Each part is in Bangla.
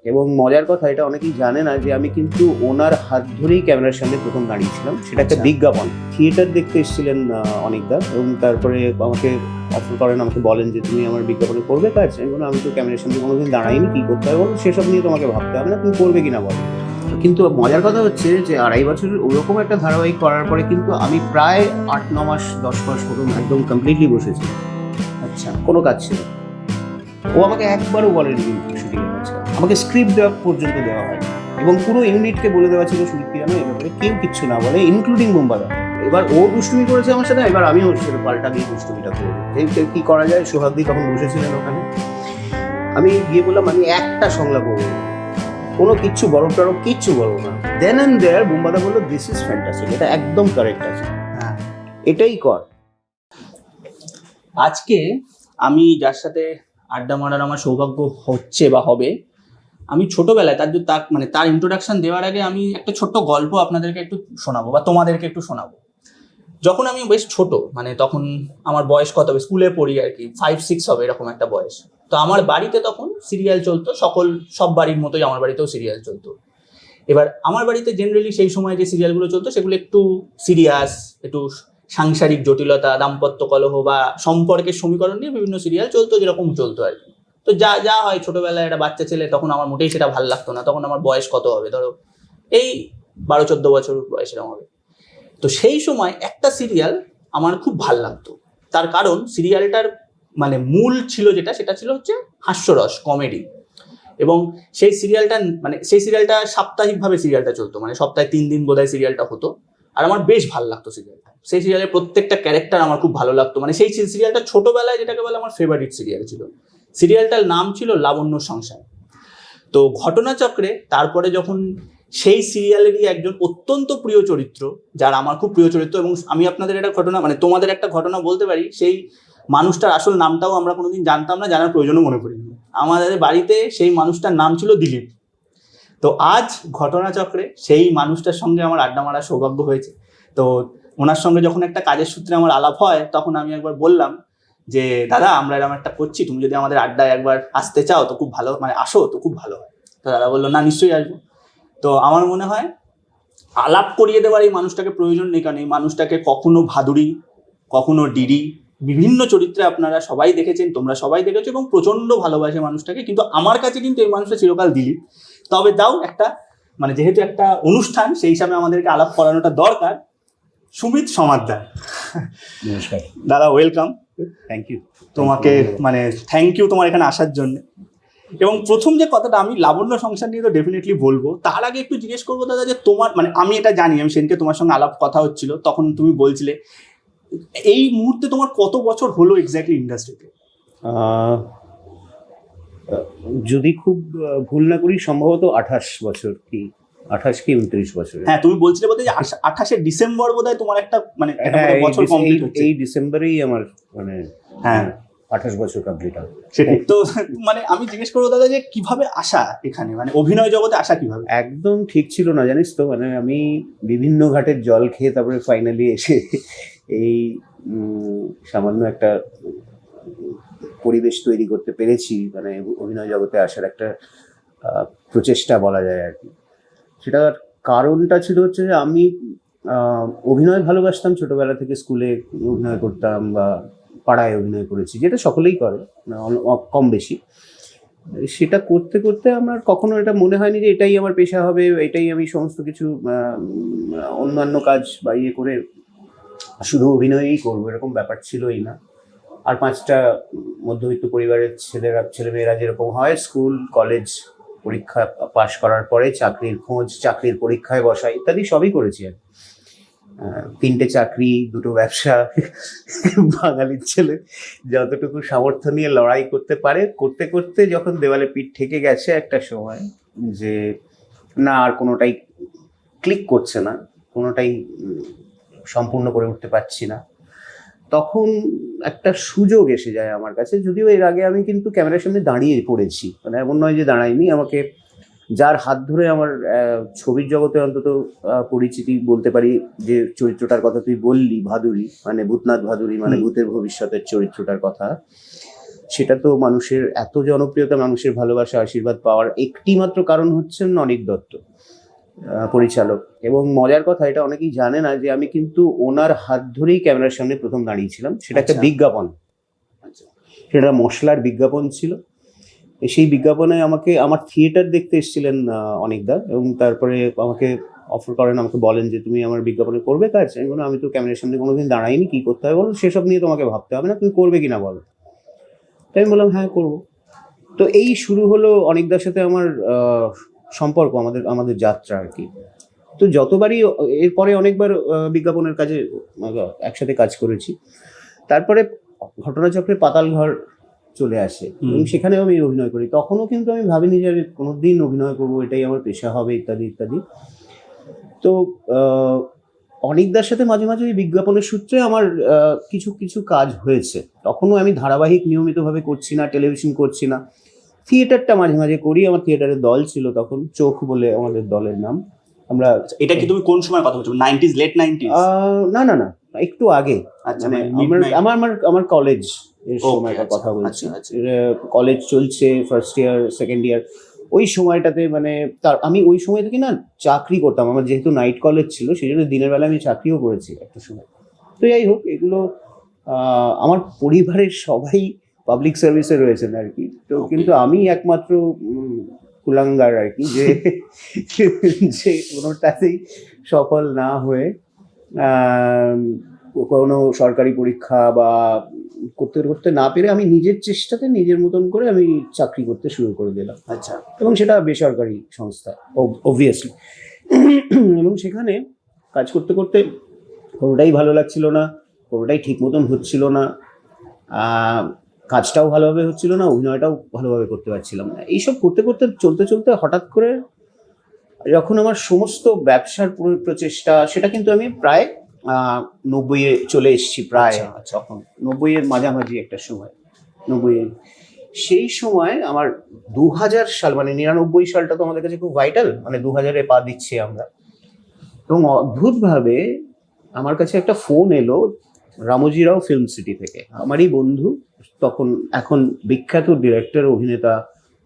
এবং মজার কথা, এটা অনেকেই জানে না যে আমি কিন্তু ওনার হাত ধরেই ক্যামেরার সামনে প্রথম দাঁড়িয়েছিলাম। সেটা একটা বিজ্ঞাপন, থিয়েটার দেখতে এসেছিলেন অনেকদা, এবং তারপরে আমাকে অফার করেন, আমাকে বলেন যে তুমি আমার বিজ্ঞাপনে করবে কাজ। আমি বললাম আমি তো ক্যামেরার সামনে কোনোদিন দাঁড়াইনি, কি করতে হবে বলো, সেসব নিয়ে তোমাকে ভাবতে হবে না, তুমি করবে কিনা বলো। কিন্তু মজার কথা হচ্ছে যে 2.5 বছরের ওরকম একটা ধারাবাহিক করার পরে কিন্তু আমি প্রায় 8-9 মাস 10 মাস মতন একদম কমপ্লিটলি বসেছি। আচ্ছা, কোনো কাজ ছিল না। ও আমাকে একবারও বলেনি শুটিং এর কাছে, আমাকে স্ক্রিপ্ট দেওয়া পর্যন্ত দেওয়া হয়, এবং পুরো ইউনিটকে বলে দেওয়া ছিল সুদীপ কিরানো এই ব্যাপারে কেউ কিচ্ছু না বলে, ইনক্লুডিং বোম্বাদা। এবার ও দুষ্টুমি করেছে আমার সাথে, এবার আমি ওর সাথে পাল্টা দিয়ে দুষ্টুমিটা করবো। কি করা যায়, সোহাগদি তখন বসেছিলেন ওখানে। আমি গিয়ে বললাম আমি একটা সংলাপ বলবো, কোনো কিচ্ছু বরফ টরফ কিচ্ছু বলবো না। দেন অ্যান্ড দেয়ার বোম্বাদা বললো দিস ইজ ফ্যান্টাস্টিক, এটা একদম কারেক্ট আছে, হ্যাঁ। এটাই কর। আজকে আমি যার সাথে আড্ডা মারার আমার সৌভাগ্য হচ্ছে বা হবে, আমি ছোটবেলায় তার ইন্ট্রোডাকশন দেওয়ার আগে আমি একটা ছোট্ট গল্প আপনাদেরকে একটু শোনাবো বা তোমাদেরকে একটু শোনাবো। যখন আমি বেশ ছোট, মানে তখন আমার বয়স কত হবে, স্কুলে পড়ি আর কি, 5-6 হবে এরকম একটা বয়স। তো আমার বাড়িতে তখন সিরিয়াল চলতো, সব বাড়ির মতোই আমার বাড়িতেও সিরিয়াল চলতো। এবার আমার বাড়িতে জেনারেলি সেই সময় যে সিরিয়ালগুলো চলতো সেগুলো একটু সিরিয়াস, একটু সাংসারিক জটিলতা, দাম্পত্য কলহ বা সম্পর্কের সমীকরণ নিয়ে বিভিন্ন সিরিয়াল চলতো, যেরকম চলতো আর কি। তো যা যা হয় ছোটবেলায় একটা বাচ্চা ছেলে, তখন আমার মোটেই সেটা ভালো লাগতো না। তখন আমার বয়স কত হবে, ধরো এই 12-14 বছর বয়স এরকম হবে। তো সেই সময় একটা সিরিয়াল আমার খুব ভাল লাগতো, তার কারণ সিরিয়ালটার মানে মূল ছিল যেটা, সেটা ছিল হচ্ছে হাস্যরস, কমেডি। এবং সেই সিরিয়ালটা সাপ্তাহিকভাবে সিরিয়ালটা চলতো, মানে সপ্তাহে 3 দিন বোধহয় সিরিয়ালটা হতো। আর আমার বেশ ভালো লাগতো সিরিয়ালটা, সেই সিরিয়ালের প্রত্যেকটা ক্যারেক্টার আমার খুব ভালো লাগতো। মানে সেই সিরিয়ালটা ছোটবেলায় যেটাকে বলে আমার ফেভারিট সিরিয়াল ছিল। সিরিয়ালটার নাম ছিল লাবণ্য সংসার। তো ঘটনাচক্রে তারপরে যখন সেই সিরিয়ালেরই একজন অত্যন্ত প্রিয় চরিত্র, যার আমার খুব প্রিয় চরিত্র, এবং আমি আপনাদের একটা ঘটনা, মানে তোমাদের একটা ঘটনা বলতে পারি, সেই মানুষটার আসল নামটাও আমরা কোনোদিন জানতাম না, জানার প্রয়োজনও মনে করিনি। আমাদের বাড়িতে সেই মানুষটার নাম ছিল দিলীপ। তো আজ ঘটনাচক্রে সেই মানুষটার সঙ্গে আমার আড্ডা মারার সৌভাগ্য হয়েছে। তো ওনার সঙ্গে যখন একটা কাজের সূত্রে আমার আলাপ হয়, তখন আমি একবার বললাম যে দাদা আমরা এরকম একটা করছি, তুমি যদি আমাদের আড্ডায় একবার আসতে চাও তো খুব ভালো, মানে আসো তো খুব ভালো হয়। তো দাদা বললো না, নিশ্চয়ই আসবো। তো আমার মনে হয় আলাপ করিয়ে দেওয়ার এই মানুষটাকে প্রয়োজন নেই, কারণ এই মানুষটাকে কখনো ভাদুড়ি, কখনো ডিডি, বিভিন্ন চরিত্রে আপনারা সবাই দেখেছেন, তোমরা সবাই দেখেছো, এবং প্রচন্ড ভালোবাসে মানুষটাকে। কিন্তু আমার কাছে কিন্তু এই মানুষটা চিরকাল দিলীপ। তবে তাও একটা, মানে যেহেতু একটা অনুষ্ঠান, সেই হিসাবে আমাদেরকে আলাপ করানোটা দরকার। সুমিত সমাদ্দার, নমস্কার দাদা, ওয়েলকাম। থ্যাংক ইউ তোমাকে মানে থ্যাংক ইউ তোমার এখানে আসার জন্য। এবং প্রথম যে কথাটা, আমি লাবণ্য সংসার নিয়ে তো ডেফিনেটলি বলবো, তার আগে একটু জিজ্ঞেস করবো দাদা, যে তোমার, মানে আমি এটা জানি, আমি সেদিনকে তোমার সঙ্গে আলাপ কথা হচ্ছিল, তখন তুমি বলছিলে এই মুহূর্তে তোমার কত বছর হলো এক্স্যাক্টলি ইন্ডাস্ট্রিতে? যদি খুব ভুল না করি সম্ভবত 28 বছর, কি 28 কি 29 বছর। হ্যাঁ, তুমি বলছিলে বোধ হয় যে 28শে ডিসেম্বর বোধহয় তোমার একটা মানে বছর কমপ্লিট হচ্ছে। এই ডিসেম্বরেই আমার মানে হ্যাঁ 28 বছর কমপ্লিট হবে। সেটাই তো। মানে আমি জিজ্ঞেস করবো দাদা, যে কিভাবে আসা এখানে, মানে অভিনয় জগতে আসা কিভাবে? একদম ঠিক ছিল না জানিস তো, মানে আমি বিভিন্ন ঘাটের জল খেয়ে তারপরে ফাইনালি এসে এই সামান্য একটা পরিবেশ তৈরি করতে পেরেছি, মানে অভিনয় জগতে আসার একটা প্রচেষ্টা বলা যায় আর কি। সেটার কারণটা ছিল হচ্ছে যে আমি অভিনয় ভালোবাসতাম ছোটবেলা থেকে, স্কুলে অভিনয় করতাম বা পাড়ায় অভিনয় করেছি, যেটা সকলেই করে কম বেশি। সেটা করতে করতে আমার কখনো এটা মনে হয়নি যে এটাই আমার পেশা হবে, এটাই আমি সমস্ত কিছু অন্যান্য কাজ বা ইয়ে করে শুধু অভিনয়ই করবো, এরকম ব্যাপার ছিলই না। আর 5টা মধ্যবিত্ত পরিবারের ছেলেমেয়েরা যেরকম হয়, স্কুল কলেজ পরীক্ষা পাশ করার পরে চাকরির খোঁজ, চাকরির পরীক্ষায় বসা ইত্যাদি সবই করেছি আর 3টে চাকরি, 2টো ব্যবসা। বাঙালির ছেলে যতটুকু সামর্থ্য নিয়ে লড়াই করতে পারে, করতে করতে যখন দেওয়ালে পিঠ ঠেকে গেছে একটা সময়, যে না আর কোনোটাই ক্লিক করছে না, কোনোটাই সম্পূর্ণ করে উঠতে পারছি না, তখন একটা সুযোগ এসে যায় আমার কাছে। যদিও এর আগে আমি কিন্তু ক্যামেরার সামনে দাঁড়িয়ে পড়েছি, মানে এমন নয় যে দাঁড়াইনি। আমাকে যার হাত ধরে আমার ছবির জগতে অন্তত পরিচিতি বলতে পারি, যে চরিত্রটার কথা তুই বললি, ভাদুরী, মানে ভূতনাথ ভাদুরী, মানে ভূতের ভবিষ্যতের চরিত্রটার কথা, সেটা তো মানুষের এত জনপ্রিয়তা, মানুষের ভালোবাসা, আশীর্বাদ পাওয়ার একটি মাত্র কারণ হচ্ছেন অনিক দত্ত, পরিচালক। এবং মজার কথা, এটা অনেকেই জানে না যে আমি কিন্তু ওনার হাত ধরেই ক্যামেরার সামনে প্রথম দাঁড়িয়েছিলাম। সেটা একটা আচ্ছা। বিজ্ঞাপন, সেটা মশলার বিজ্ঞাপন ছিল। সেই বিজ্ঞাপনে আমাকে আমার থিয়েটার দেখতে এসেছিলেন অনিকদা, এবং তারপরে আমাকে অফার করেন, আমাকে বলেন যে তুমি আমার বিজ্ঞাপনে করবে কাজ। আমি বললাম আমি তো ক্যামেরার সামনে কোনোদিন দাঁড়াইনি, কি করতে হবে বলো, সেসব নিয়ে তোমাকে ভাবতে হবে না, তুমি করবে কিনা বলো। তাই আমি বললাম হ্যাঁ করবো। তো এই শুরু হলো অনিকদার সাথে আমার সম্পর্ক, আমাদের যাত্রা আর কি। তো যতবারই এরপরে অনেকবার বিজ্ঞাপনের কাজে একসাথে কাজ করেছি। তারপরে ঘটনাচক্রে পাতাল ঘর চলে আসে এবং সেখানেও আমি অভিনয় করি। তখনও কিন্তু আমি ভাবিনি যে আমি কোনোদিন অভিনয় করবো, এটাই আমার পেশা হবে, ইত্যাদি ইত্যাদি। তো অনিকদার সাথে মাঝে মাঝে ওই বিজ্ঞাপনের সূত্রে আমার কিছু কিছু কাজ হয়েছে। তখনও আমি ধারাবাহিক নিয়মিতভাবে করছি না, টেলিভিশন করছি না, থিয়েটারটা মাঝে মাঝে করি। আমার থিয়েটারের দল ছিল তখন, চোখ বলে আমাদের দলের নাম। আমরা এটা কি তুমি কোন সময় কথা বলছো, 90s, লেট 90s? না না না, একটু আগে। আচ্ছা, মানে মানে আমার কলেজ এর Okay, সময়কার আচ্ছা, কথা বলছি। আচ্ছা, আচ্ছা। কলেজ চলছে, ফার্স্ট ইয়ার সেকেন্ড ইয়ার, ওই সময়টাতে মানে আমি ওই সময় থেকে না চাকরি করতাম। আমার যেহেতু নাইট কলেজ ছিল, সেই জন্য দিনের বেলা আমি চাকরিও করেছি একটা সময়। তো যাই হোক, এগুলো আমার পরিবারের সবাই পাবলিক সার্ভিসে রয়েছেন আর কি। তো Okay. কিন্তু আমি একমাত্র কুলাঙ্গার আর কি, যে যে কোনোটাতেই সফল না হয়ে কোনো সরকারি পরীক্ষা বা করতে করতে না পেরে আমি নিজের চেষ্টাতে নিজের মতন করে আমি চাকরি করতে শুরু করে দিলাম। আচ্ছা। এবং সেটা বেসরকারি সংস্থা অবভিয়াসলি। এবং সেখানে কাজ করতে করতে কোনোটাই ভালো লাগছিল না, কোনোটাই ঠিক মতন হচ্ছিল না, কাজটাও ভালোভাবে হচ্ছিল না, অভিনয়টাও ভালোভাবে করতে পারছিলাম না। এইসব করতে করতে চলতে চলতে হঠাৎ করে যখন আমার সমস্ত ব্যবসার প্রচেষ্টা, সেটা কিন্তু আমি প্রায় 90-এ চলে এসেছি, প্রায় তখন 90-এর মাঝামাঝি একটা সময়, 90-এর সেই সময় আমার 2000 সাল, মানে 99 সালটা তো আমাদের কাছে খুব ভাইটাল, মানে 2000-এ পা দিচ্ছি আমরা। এবং অদ্ভুতভাবে আমার কাছে একটা ফোন এলো রামোজিরাও ফিল্ম সিটি থেকে, আমারই বন্ধু তখন, এখন বিখ্যাত ডিরেক্টর অভিনেতা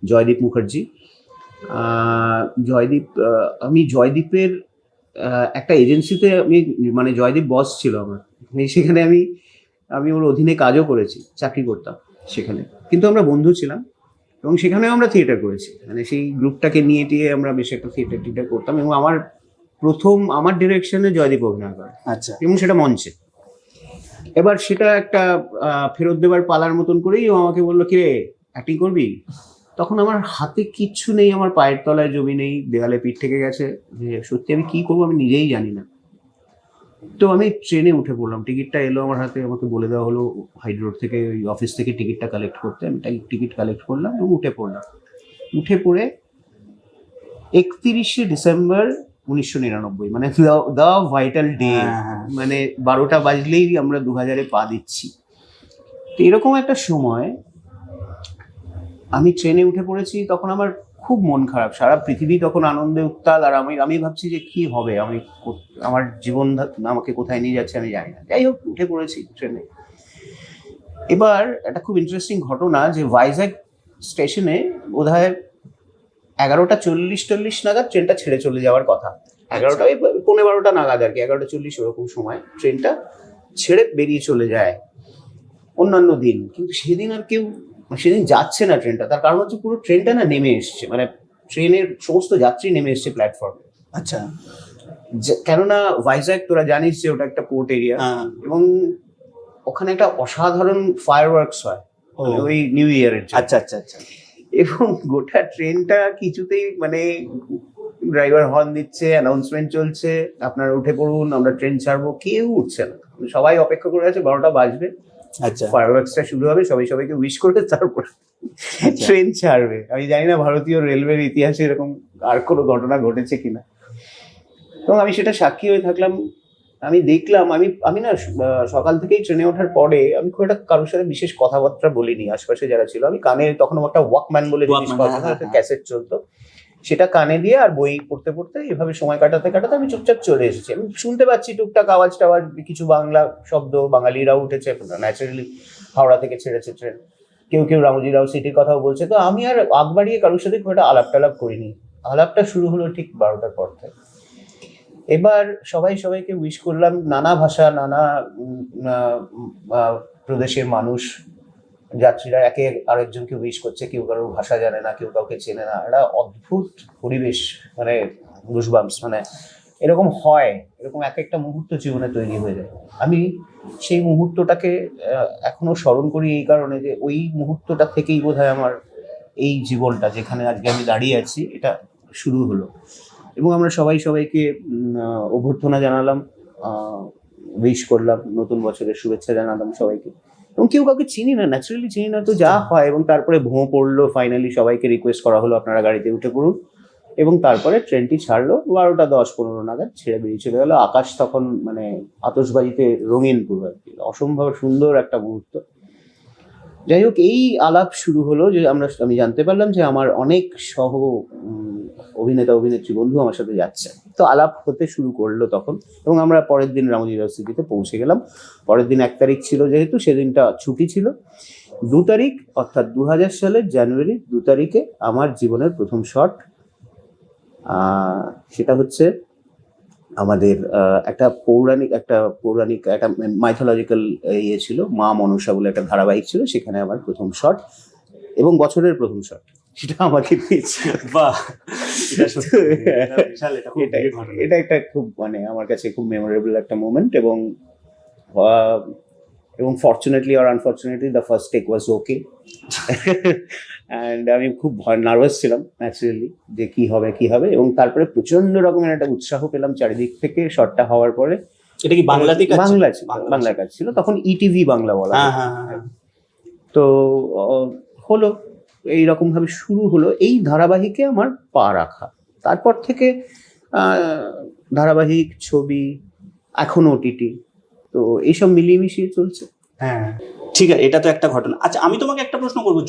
জয়দীপ মুখার্জি। জয়দীপ, আমি জয়দীপের একটা এজেন্সিতে, আমি মানে জয়দীপ বস ছিল আমার, সেখানে আমি ওর অধীনে কাজও করেছি, চাকরি করতাম সেখানে, কিন্তু আমরা বন্ধু ছিলাম। এবং সেখানেও আমরা থিয়েটার করেছি, মানে সেই গ্রুপটাকে নিয়ে টিয়ে আমরা বেশ একটা থিয়েটার করতাম। এবং আমার ডিরেকশনে জয়দীপ অভিনয় করে, আচ্ছা। এবং সেটা মঞ্চে। এবার সেটা একটা ফেরত দেবার পালার মতন করেই ও আমাকে বললো কিরে অ্যাক্টিং করবি। তখন আমার হাতে কিচ্ছু নেই, আমার পায়ের তলায় জমি নেই, দেওয়ালে পিঠ থেকে গেছে, যে সত্যি আমি কি করবো আমি নিজেই জানি না। তো আমি ট্রেনে উঠে পড়লাম, টিকিটটা এলো আমার হাতে, আমাকে বলে দেওয়া হলো হাইড রোড থেকে, ওই অফিস থেকে টিকিটটা কালেক্ট করতে। আমি টিকিট কালেক্ট করলাম এবং উঠে পড়লাম। উঠে পড়ে 31শে ডিসেম্বর 1999, মানে দ্য ভাইটাল ডে, মানে 12টা বাজলেই আমরা 2000-এ পা দিচ্ছি। তো এরকম একটা সময় আমি ট্রেনে উঠে পড়েছি, তখন আমার খুব মন খারাপ, সারা পৃথিবী তখন আনন্দে উত্তাল, আর আমি ভাবছি যে কি হবে, আমার জীবন আমাকে কোথায় নিয়ে যাচ্ছে আমি জানি না। যাই হোক, উঠে পড়েছি ট্রেনে। এবার একটা খুব ইন্টারেস্টিং ঘটনা, যে ভাইজ্যাগ স্টেশনে বোধহয় 11:40 নাগাদ ট্রেনটা ছেড়ে চলে যাওয়ার কথা, 11টা 11:15 নাগাদ আর কি, 11:40 ওরকম সময় ট্রেনটা ছেড়ে বেরিয়ে চলে যায় অন্যান্য দিন। কিন্তু সেদিন যাচ্ছে না ট্রেনটা। তার কারণ হচ্ছে পুরো ট্রেনটা না নেমে এসছে, মানে ট্রেনের সমস্ত যাত্রী নেমে এসছে প্ল্যাটফর্মে। আচ্ছা। কেননা ভাইজ্যাগ তোরা জানিস যে ওটা একটা পোর্ট এরিয়া, এবং ওখানে একটা অসাধারণ ফায়ারওয়ার্কস হয় ওই নিউ ইয়ারের। আচ্ছা আচ্ছা আচ্ছা। এবং গোটা ট্রেনটা কিছুতেই, মানে ড্রাইভার হর্ন দিচ্ছে, অ্যানাউন্সমেন্ট চলছে, আপনারা উঠে পড়ুন, আমরা ট্রেন ছাড়বো, কেউ উঠছে না। সবাই অপেক্ষা করে আছে 12টা বাজবে, আচ্ছা, ফায়ারওয়ার্কসটা শুরু হবে, সবাইকে উইশ করে তারপর ট্রেন ছাড়বে। আমি জানি না ভারতীয় রেলওয়ের ইতিহাসে এরকম আর কোনো ঘটনা ঘটেছে কিনা। এবং আমি সেটা সাক্ষী হয়ে থাকলাম। আমি দেখলাম, আমি না সকাল থেকেই ট্রেনে ওঠার পরে আমি খুব একটা কারোর সাথে বিশেষ কথাবার্তা বলিনি, আশপাশে যারা ছিল। আমি কানে, তখন একটা ওয়াকম্যান বলে জিনিস পাওয়া, একটা ক্যাসেট চলতো, সেটা কানে দিয়ে আর বই পড়তে পড়তে এভাবে সময় কাটাতে কাটাতে আমি চুপচাপ চলে এসেছি। আমি শুনতে পাচ্ছি টুকটাক আওয়াজ টাওয়াজ, কিছু বাংলা শব্দ, বাঙালিরাও উঠেছে ন্যাচারালি, হাওড়া থেকে ছেড়েছে ট্রেন। কেউ কেউ রামজি রাও সিটির কথাও বলছে। তো আমি আর আগ বাড়িয়ে কারোর সাথে খুব একটা আলাপ টালাপ করিনি। আলাপটা শুরু হলো ঠিক 12টার পর থেকে। এবার সবাই সবাইকে উইশ করলাম, নানা ভাষা, নানা প্রদেশের মানুষ, যাত্রীরা একে আরেকজনকে উইশ করছে, কেউ কারোর ভাষা জানে না, কেউ কাউকে চেনে না। একটা অদ্ভুত পরিবেশ, মানে গুজবাম্পস, মানে এরকম হয়, এরকম এক একটা মুহূর্ত জীবনে তৈরি হয়ে যায়। আমি সেই মুহূর্তটাকে এখনো স্মরণ করি এই কারণে যে ওই মুহূর্তটা থেকেই বোধহয় আমার এই জীবনটা, যেখানে আজকে আমি দাঁড়িয়ে আছি, এটা শুরু হলো। এবং আমরা সবাই সবাইকে অভ্যর্থনা জানালাম, উইশ করলাম, নতুন বছরের শুভেচ্ছা জানালাম সবাইকে। এবং কেউ কাউকে চিনি না, ন্যাচারালি চিনি না, তো যা হয়। এবং তারপরে ভোঁ পড়লো, ফাইনালি সবাইকে রিকোয়েস্ট করা হলো আপনারা গাড়িতে উঠে পড়ুন। এবং তারপরে ট্রেনটি ছাড়লো 12:10-15 নাগাদ, ছেড়ে বেরিয়ে চলে গেলো। আকাশ তখন মানে আতশবাজিতে রঙিন পুরো আর কি, অসম্ভব সুন্দর একটা মুহূর্ত। যাই হোক, এই আলাপ শুরু হলো যে আমি জানতে পারলাম যে আমার অনেক সহ অভিনেতা অভিনেত্রী বন্ধু আমার সাথে যাচ্ছে। তো আলাপ হতে শুরু করলো তখন, এবং আমরা পরের দিন রামজি রাও সিটিতে পৌঁছে গেলাম। পরের দিন 1 তারিখ ছিল, যেহেতু সেদিনটা ছুটি ছিল। 2 তারিখ অর্থাৎ 2000 সালের জানুয়ারি 2 তারিখে আমার জীবনের প্রথম শট। সেটা হচ্ছে আমাদের একটা পৌরাণিক একটা মাইথোলজিক্যাল ইয়ে ছিল, মা মনসা বলে একটা ধারাবাহিক ছিল, সেখানে আমার প্রথম শট এবং বছরের প্রথম শট সেটা আমাকে দিয়েছে। বাহ, এটা একটা খুব মানে আমার কাছে খুব মেমোরেবল একটা মোমেন্ট। এবং fortunately or unfortunately the first take was okay. And আমি খুব নার্ভাস ছিলাম ন্যাচারালি, যে কি হবে। এবং তারপরে প্রচন্ড রকমের একটা উৎসাহ পেলাম চারিদিক থেকে শটটা হওয়ার পরে। এটা কি বাংলাতে কাজ? বাংলা কাজ ছিল তখন, ইটিভি বাংলা বলা। হ্যাঁ। তো হলো এইরকম ভাবে শুরু হলো এই ধারাবাহিকে আমার পা রাখা। তারপর থেকে ধারাবাহিক, ছবি, এখন ওটিটি, তো এইসব মিলিয়ে মিশিয়ে চলছে। হ্যাঁ, ঠিক আছে, এটা তো একটা ঘটনা। আচ্ছা, আমি তোমাকে একটা প্রশ্ন করবো,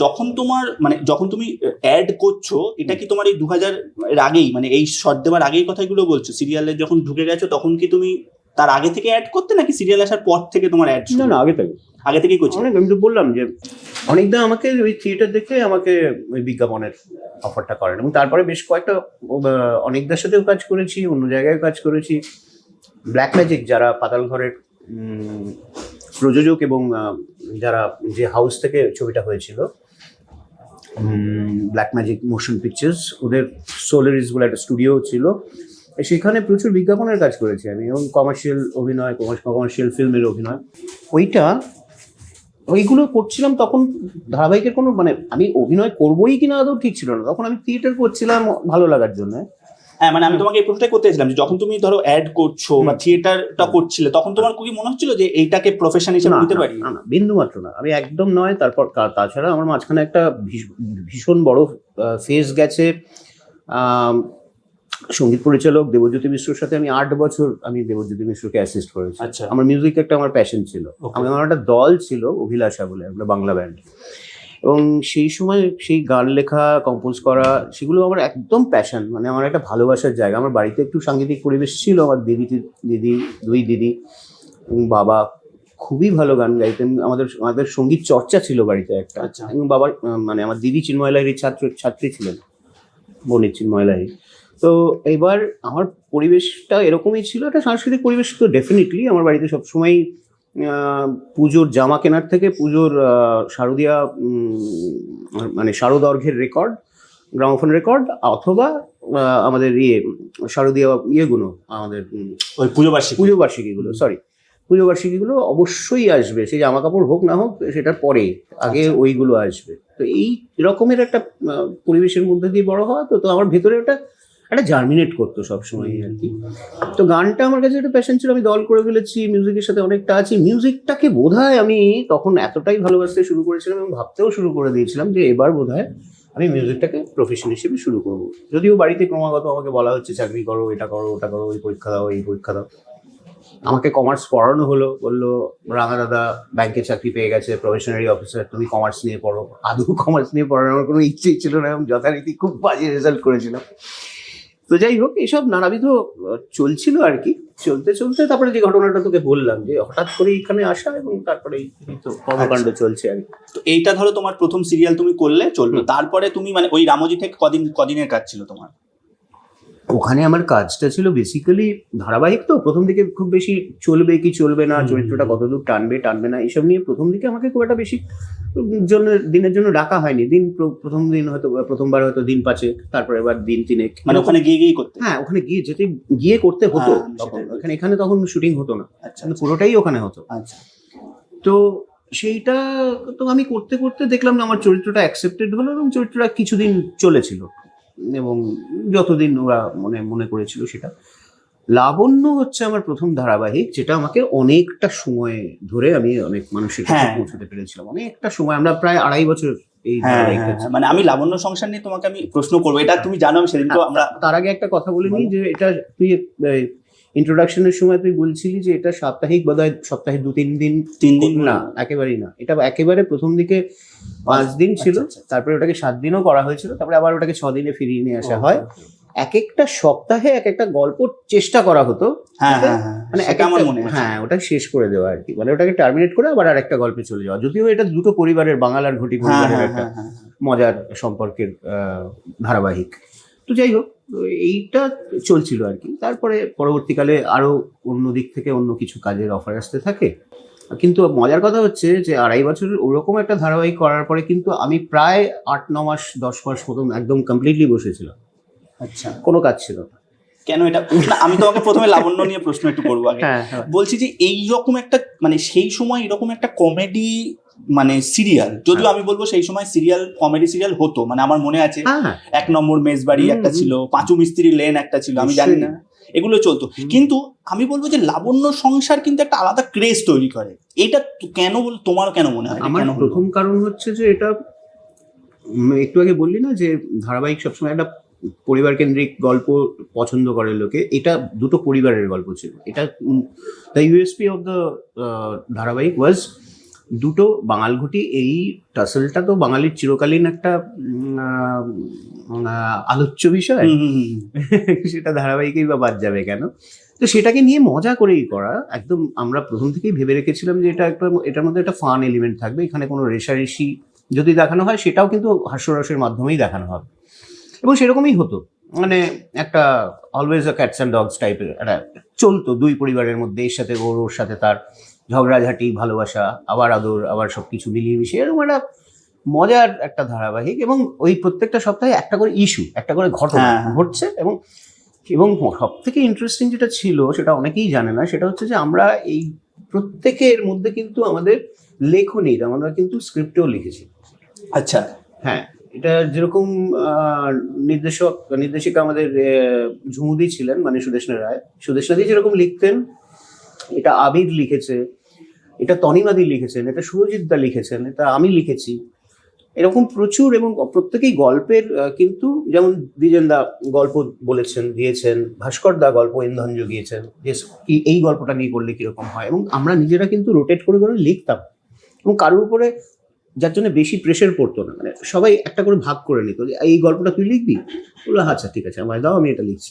যখন তুমি অ্যাড করছো, এটা কি তোমার এই 2000 এর আগেই, মানে এই শর্ট দেওয়ার আগেই কথাগুলো বলছো? সিরিয়ালে যখন ঢুকে গেছো তখন কি তুমি তার আগে থেকে অ্যাড করতে, নাকি সিরিয়াল আসার পর থেকে তোমার অ্যাড? না, আগে থেকেই করছি। আমি তো বললাম যে অনেকদা আমাকে ওই থিয়েটার দেখে আমাকে ওই বিজ্ঞাপনের অফারটা করেন, এবং তারপরে বেশ কয়েকটা অনেকদার সাথেও কাজ করেছি, অন্য জায়গায় কাজ করেছি। ব্ল্যাক ম্যাজিক, যারা পাতাল ঘরের প্রযোজক এবং যারা যে হাউস থেকে ছবিটা হয়েছিল, ব্ল্যাক ম্যাজিক মোশন পিকচার্স, ওদের সোলারিস বলে একটা স্টুডিও ছিল, সেখানে প্রচুর বিজ্ঞাপনের কাজ করেছি আমি, এবং কমার্শিয়াল অভিনয়, কমার্শিয়াল ফিল্মের অভিনয়, ওইগুলো করছিলাম। তখন ধারাবাহিকের কোনো মানে আমি অভিনয় করবোই কিনা আদৌ ঠিক ছিল না, তখন আমি থিয়েটার করছিলাম ভালো লাগার জন্য। হ্যাঁ, মানে আমি তোমাকে এই প্রশ্নটাই করতে চাইছিলাম যে যখন তুমি ধরো অ্যাড করছো বা থিয়েটারটা করছিলে, তখন তোমার কি মনে হচ্ছিল যে এইটাকে প্রফেশন হিসেবে নিতে পারি? না, বিন্দু মাত্র না, আমি একদম নয়। তারপর তাছাড়া আমার মাঝখানে একটা ভীষণ বড় ফেজ গেছে। সঙ্গীত পরিচালক দেবজ্যোতি মিশ্রর সাথে আমি 8 বছর আমি দেবজ্যোতি মিশ্রকে অ্যাসিস্ট করেছি। আচ্ছা। আমার মিউজিক একটা আমার প্যাশন ছিল। আমার একটা দল ছিল অভিলাষা বলে, একটা বাংলা ব্যান্ড, এবং সেই সময় সেই গান লেখা, কম্পোজ করা, সেগুলো আমার একদম প্যাশন, মানে আমার একটা ভালোবাসার জায়গা। আমার বাড়িতে একটু সাংগীতিক পরিবেশ ছিল, আমার দুই দিদি এবং বাবা খুবই ভালো গান গাইতেন। আমাদের সঙ্গীত চর্চা ছিল বাড়িতে একটা। আচ্ছা। এবং বাবার মানে আমার দিদি চিন্ময় লাহিড়ীর ছাত্রী ছিলেন, বনির চিন্ময় লাহিড়ী। তো এবার আমার পরিবেশটা এরকমই ছিল, একটা সাংস্কৃতিক পরিবেশ। তো ডেফিনেটলি আমার বাড়িতে সবসময় পুজোর জামা কেনার থেকে পুজোর শারদীয়া মানে শারদর্ঘের রেকর্ড, গ্রামোফোন রেকর্ড, অথবা আমাদের শারদীয়া ইয়েগুলো, আমাদের ওই পুজো বার্ষিকীগুলো অবশ্যই আসবে। সেই জামা কাপড় হোক না হোক সেটার পরে, আগে ওইগুলো আসবে। তো এই রকমের একটা পরিবেশের মধ্যে দিয়ে বড় হওয়া, তো আমার ভেতরে একটা জার্মিনেট করতো সবসময় আর কি। তো গানটা আমার কাছে একটা প্যাশন ছিল, আমি দল করে ফেলেছি, মিউজিকের সাথে অনেকটা আছি। মিউজিকটাকে বোধহয় আমি তখন এতটাই ভালোবাসতে শুরু করেছিলাম এবং ভাবতেও শুরু করে দিয়েছিলাম যে এবার বোধহয় আমি মিউজিকটাকে প্রফেশন হিসেবে শুরু করবো। যদিও বাড়িতে ক্রমাগত আমাকে বলা হচ্ছে চাকরি করো, এটা করো, ওটা করো, এই পরীক্ষা দাও। আমাকে কমার্স পড়ানো হলো, বললো রাঙা দাদা ব্যাংকে চাকরি পেয়ে গেছে, প্রফেশনারি অফিসার, তুমি কমার্স নিয়ে পড়ো। আদৌ কমার্স নিয়ে পড়ানোর কোনো ইচ্ছেই ছিল না, এবং যথারীতি খুব বাজে রেজাল্ট করেছিলাম। তো যাই হোক, এইসব নানাবিধ চলছিল আর কি। চলতে চলতে তারপরে যে ঘটনাটা তোকে বললাম, যে হঠাৎ করে এখানে আসা, এবং তারপরে এই তো কর্মকাণ্ড চলছে আর কি। তো এইটা ধরো তোমার প্রথম সিরিয়াল তুমি করলে, চললো, তারপরে তুমি মানে ওই রামোজি থেকে কদিনের কাজ ছিল তোমার? ওখানে আমার কাজটা ছিল বেসিক্যালি ধারাবাহিক, তো প্রথম দিকে খুব বেশি চলবে কি চলবে না, চরিত্রটা কতদূর টানবে না, এইসব নিয়ে প্রথম দিকে আমাকে খুব একটা বেশি দিনের জন্য ডাকা হয়নি। প্রথম দিন হয়তো, প্রথমবার হয়তো দিন 5, তারপরে এবার দিন 3, মানে ওখানে গিয়ে করতে? হ্যাঁ, ওখানে গিয়ে করতে হতো তখন। এখানে তখন শুটিং হতো না, পুরোটাই ওখানে হতো। আচ্ছা। তো সেইটা তো আমি করতে করতে দেখলাম না আমার চরিত্রটা অ্যাকসেপ্টেড হলো, এবং চরিত্রটা কিছুদিন চলেছিল, এবং যতদিন ওরা মনে করেছিল সেটা। লাবণ্য হচ্ছে আমার প্রথম ধারাবাহিক, যেটা আমাকে অনেকটা সময় ধরে আমি অনেক মানুষের কাছে পৌঁছতে পেরেছিলাম। অনেকটা সময়, আমরা প্রায় 2.5 বছর এই ধারাবাহিকটা। মানে আমি লাবণ্য সংসার নিয়ে তোমাকে আমি প্রশ্ন করবো, এটা তুমি জানো আমি সেদিন তো আমরা। তার আগে একটা কথা বলে নিই, যে এটা তুই ইন্ট্রোডাকশনের সময় তুই বলছিলি যে এটা সাপ্তাহিক, বোধহয় সপ্তাহে 2-3 দিন। 3 দিন না, একেবারেই না। এটা একেবারে প্রথম দিকে 5 দিন ছিল, তারপরে ওটাকে 7 দিনও করা হয়েছিল, তারপরে আবার ওটাকে 6 দিনে ফিরিয়ে নিয়ে আসা হয়। এক একটা সপ্তাহে এক একটা গল্প চেষ্টা করা হতো, মানে ওটা শেষ করে দেওয়া আর কি, মানে ওটাকে টার্মিনেট করে আবার আরেকটা গল্পে চলে যাওয়া। যদিও এটা দুটো পরিবারের, বাঙাল আর ঘটি পরিবারের একটা মজার সম্পর্কের ধারাবাহিক। তো যাই হোক, এইটা চলছিল আর কি। তারপরে পরবর্তীকালে আরো অন্য দিক থেকে অন্য কিছু কাজের অফার আসতে থাকে। কিন্তু মজার কথা হচ্ছে যে 2.5 বছর ওরকম একটা ধারাবাহিক করার পরে কিন্তু আমি প্রায় 8-9 মাস 10 মাস প্রথম একদম কমপ্লিটলি বসেছিলাম। আচ্ছা, কোনো কাজ ছিল না। কেন এটা? আমি তোমাকে প্রথমে লাবণ্য নিয়ে প্রশ্ন একটু করবো আগে। বলছি যে এইরকম একটা, মানে সেই সময় এরকম একটা কমেডি মানে সিরিয়াল, যদিও আমি বলবো সেই সময় কমেডি সিরিয়াল হতো, মানে আমার মনে আছে 1 নম্বর মেজবাড়ি একটা ছিল, পাঁচু মিস্ত্রি লেন একটা ছিল, আমি জানি না, এগুলো চলতো। কিন্তু আমি বলবো যে লাবণ্য সংসার কিন্তু একটা আলাদা ক্রেজ তৈরি করে। এটা কেন তোমার কেন মনে হয়? আমার প্রথম কারণ হচ্ছে যে এটা একটু আগে বললি না যে ধারাবাহিক সবসময় একটা পরিবার কেন্দ্রিক গল্প পছন্দ করে লোকে। এটা দুটো পরিবারের গল্প ছিল। এটা দ্য ইউএসপি অফ দ্য ধারাবাহিক ওয়াজ দুটো বাঙাল ঘটি। এই টাসেলটা তো বাঙালির চিরকালীন একটা আলোচ্য বিষয়, সেটা ধারাবাহিকেই বা বাদ যাবে কেন? তো সেটাকে নিয়ে মজা করেই করা। একদম আমরা প্রথম থেকেই ভেবে রেখেছিলাম যে এটার মধ্যে একটা ফান এলিমেন্ট থাকবে। এখানে কোনো রেষারেষি যদি দেখানো হয় সেটাও কিন্তু হাস্যরসের মাধ্যমেই দেখানো হবে, এবং সেরকমই হতো। মানে একটা always a cats and dogs টাইপের একটা চলতো দুই পরিবারের মধ্যে। এর সাথে ওর সাথে তার ঝগড়াঝাটি, ভালোবাসা, আবার আদর, আবার সবকিছু মিলিয়ে মিশিয়ে এরকম একটা মজার একটা ধারাবাহিক। এবং ওই প্রত্যেকটা সপ্তাহে একটা করে ইস্যু, একটা করে ঘটনা ঘটছে। এবং সব থেকে ইন্টারেস্টিং যেটা ছিল, সেটা অনেকেই জানে না, সেটা হচ্ছে যে আমরা এই প্রত্যেকের মধ্যে কিন্তু আমাদের লেখনীর, আমরা কিন্তু স্ক্রিপ্টেও লিখেছি। আচ্ছা, হ্যাঁ। এটা যেরকম নির্দেশিকা আমাদের ঝুমুদি ছিলেন, মানে সুদেষ্ণা রায়। সুদেষ্ণাদি যেরকম লিখতেন, এটা আবির লিখেছে, এটা তনিমাদি লিখেছেন, এটা সুরজিৎ দা লিখেছেন, এটা আমি লিখেছি। এরকম প্রচুর, এবং প্রত্যেকেই গল্পের কিন্তু, যেমন দ্বিজেন দা গল্প দিয়েছেন, ভাস্কর দা গল্প ইন্ধন জুগিয়েছেন যে এই গল্পটা নিয়ে করলে কিরকম হয়। এবং আমরা নিজেরা কিন্তু রোটেট করে করে লিখতাম, এবং কারোর উপরে যার জন্য বেশি প্রেশার পড়তো না। মানে সবাই একটা করে ভাগ করে নিত যে এই গল্পটা তুই লিখবি, বললো আচ্ছা ঠিক আছে, আমায় দাও, আমি এটা লিখছি।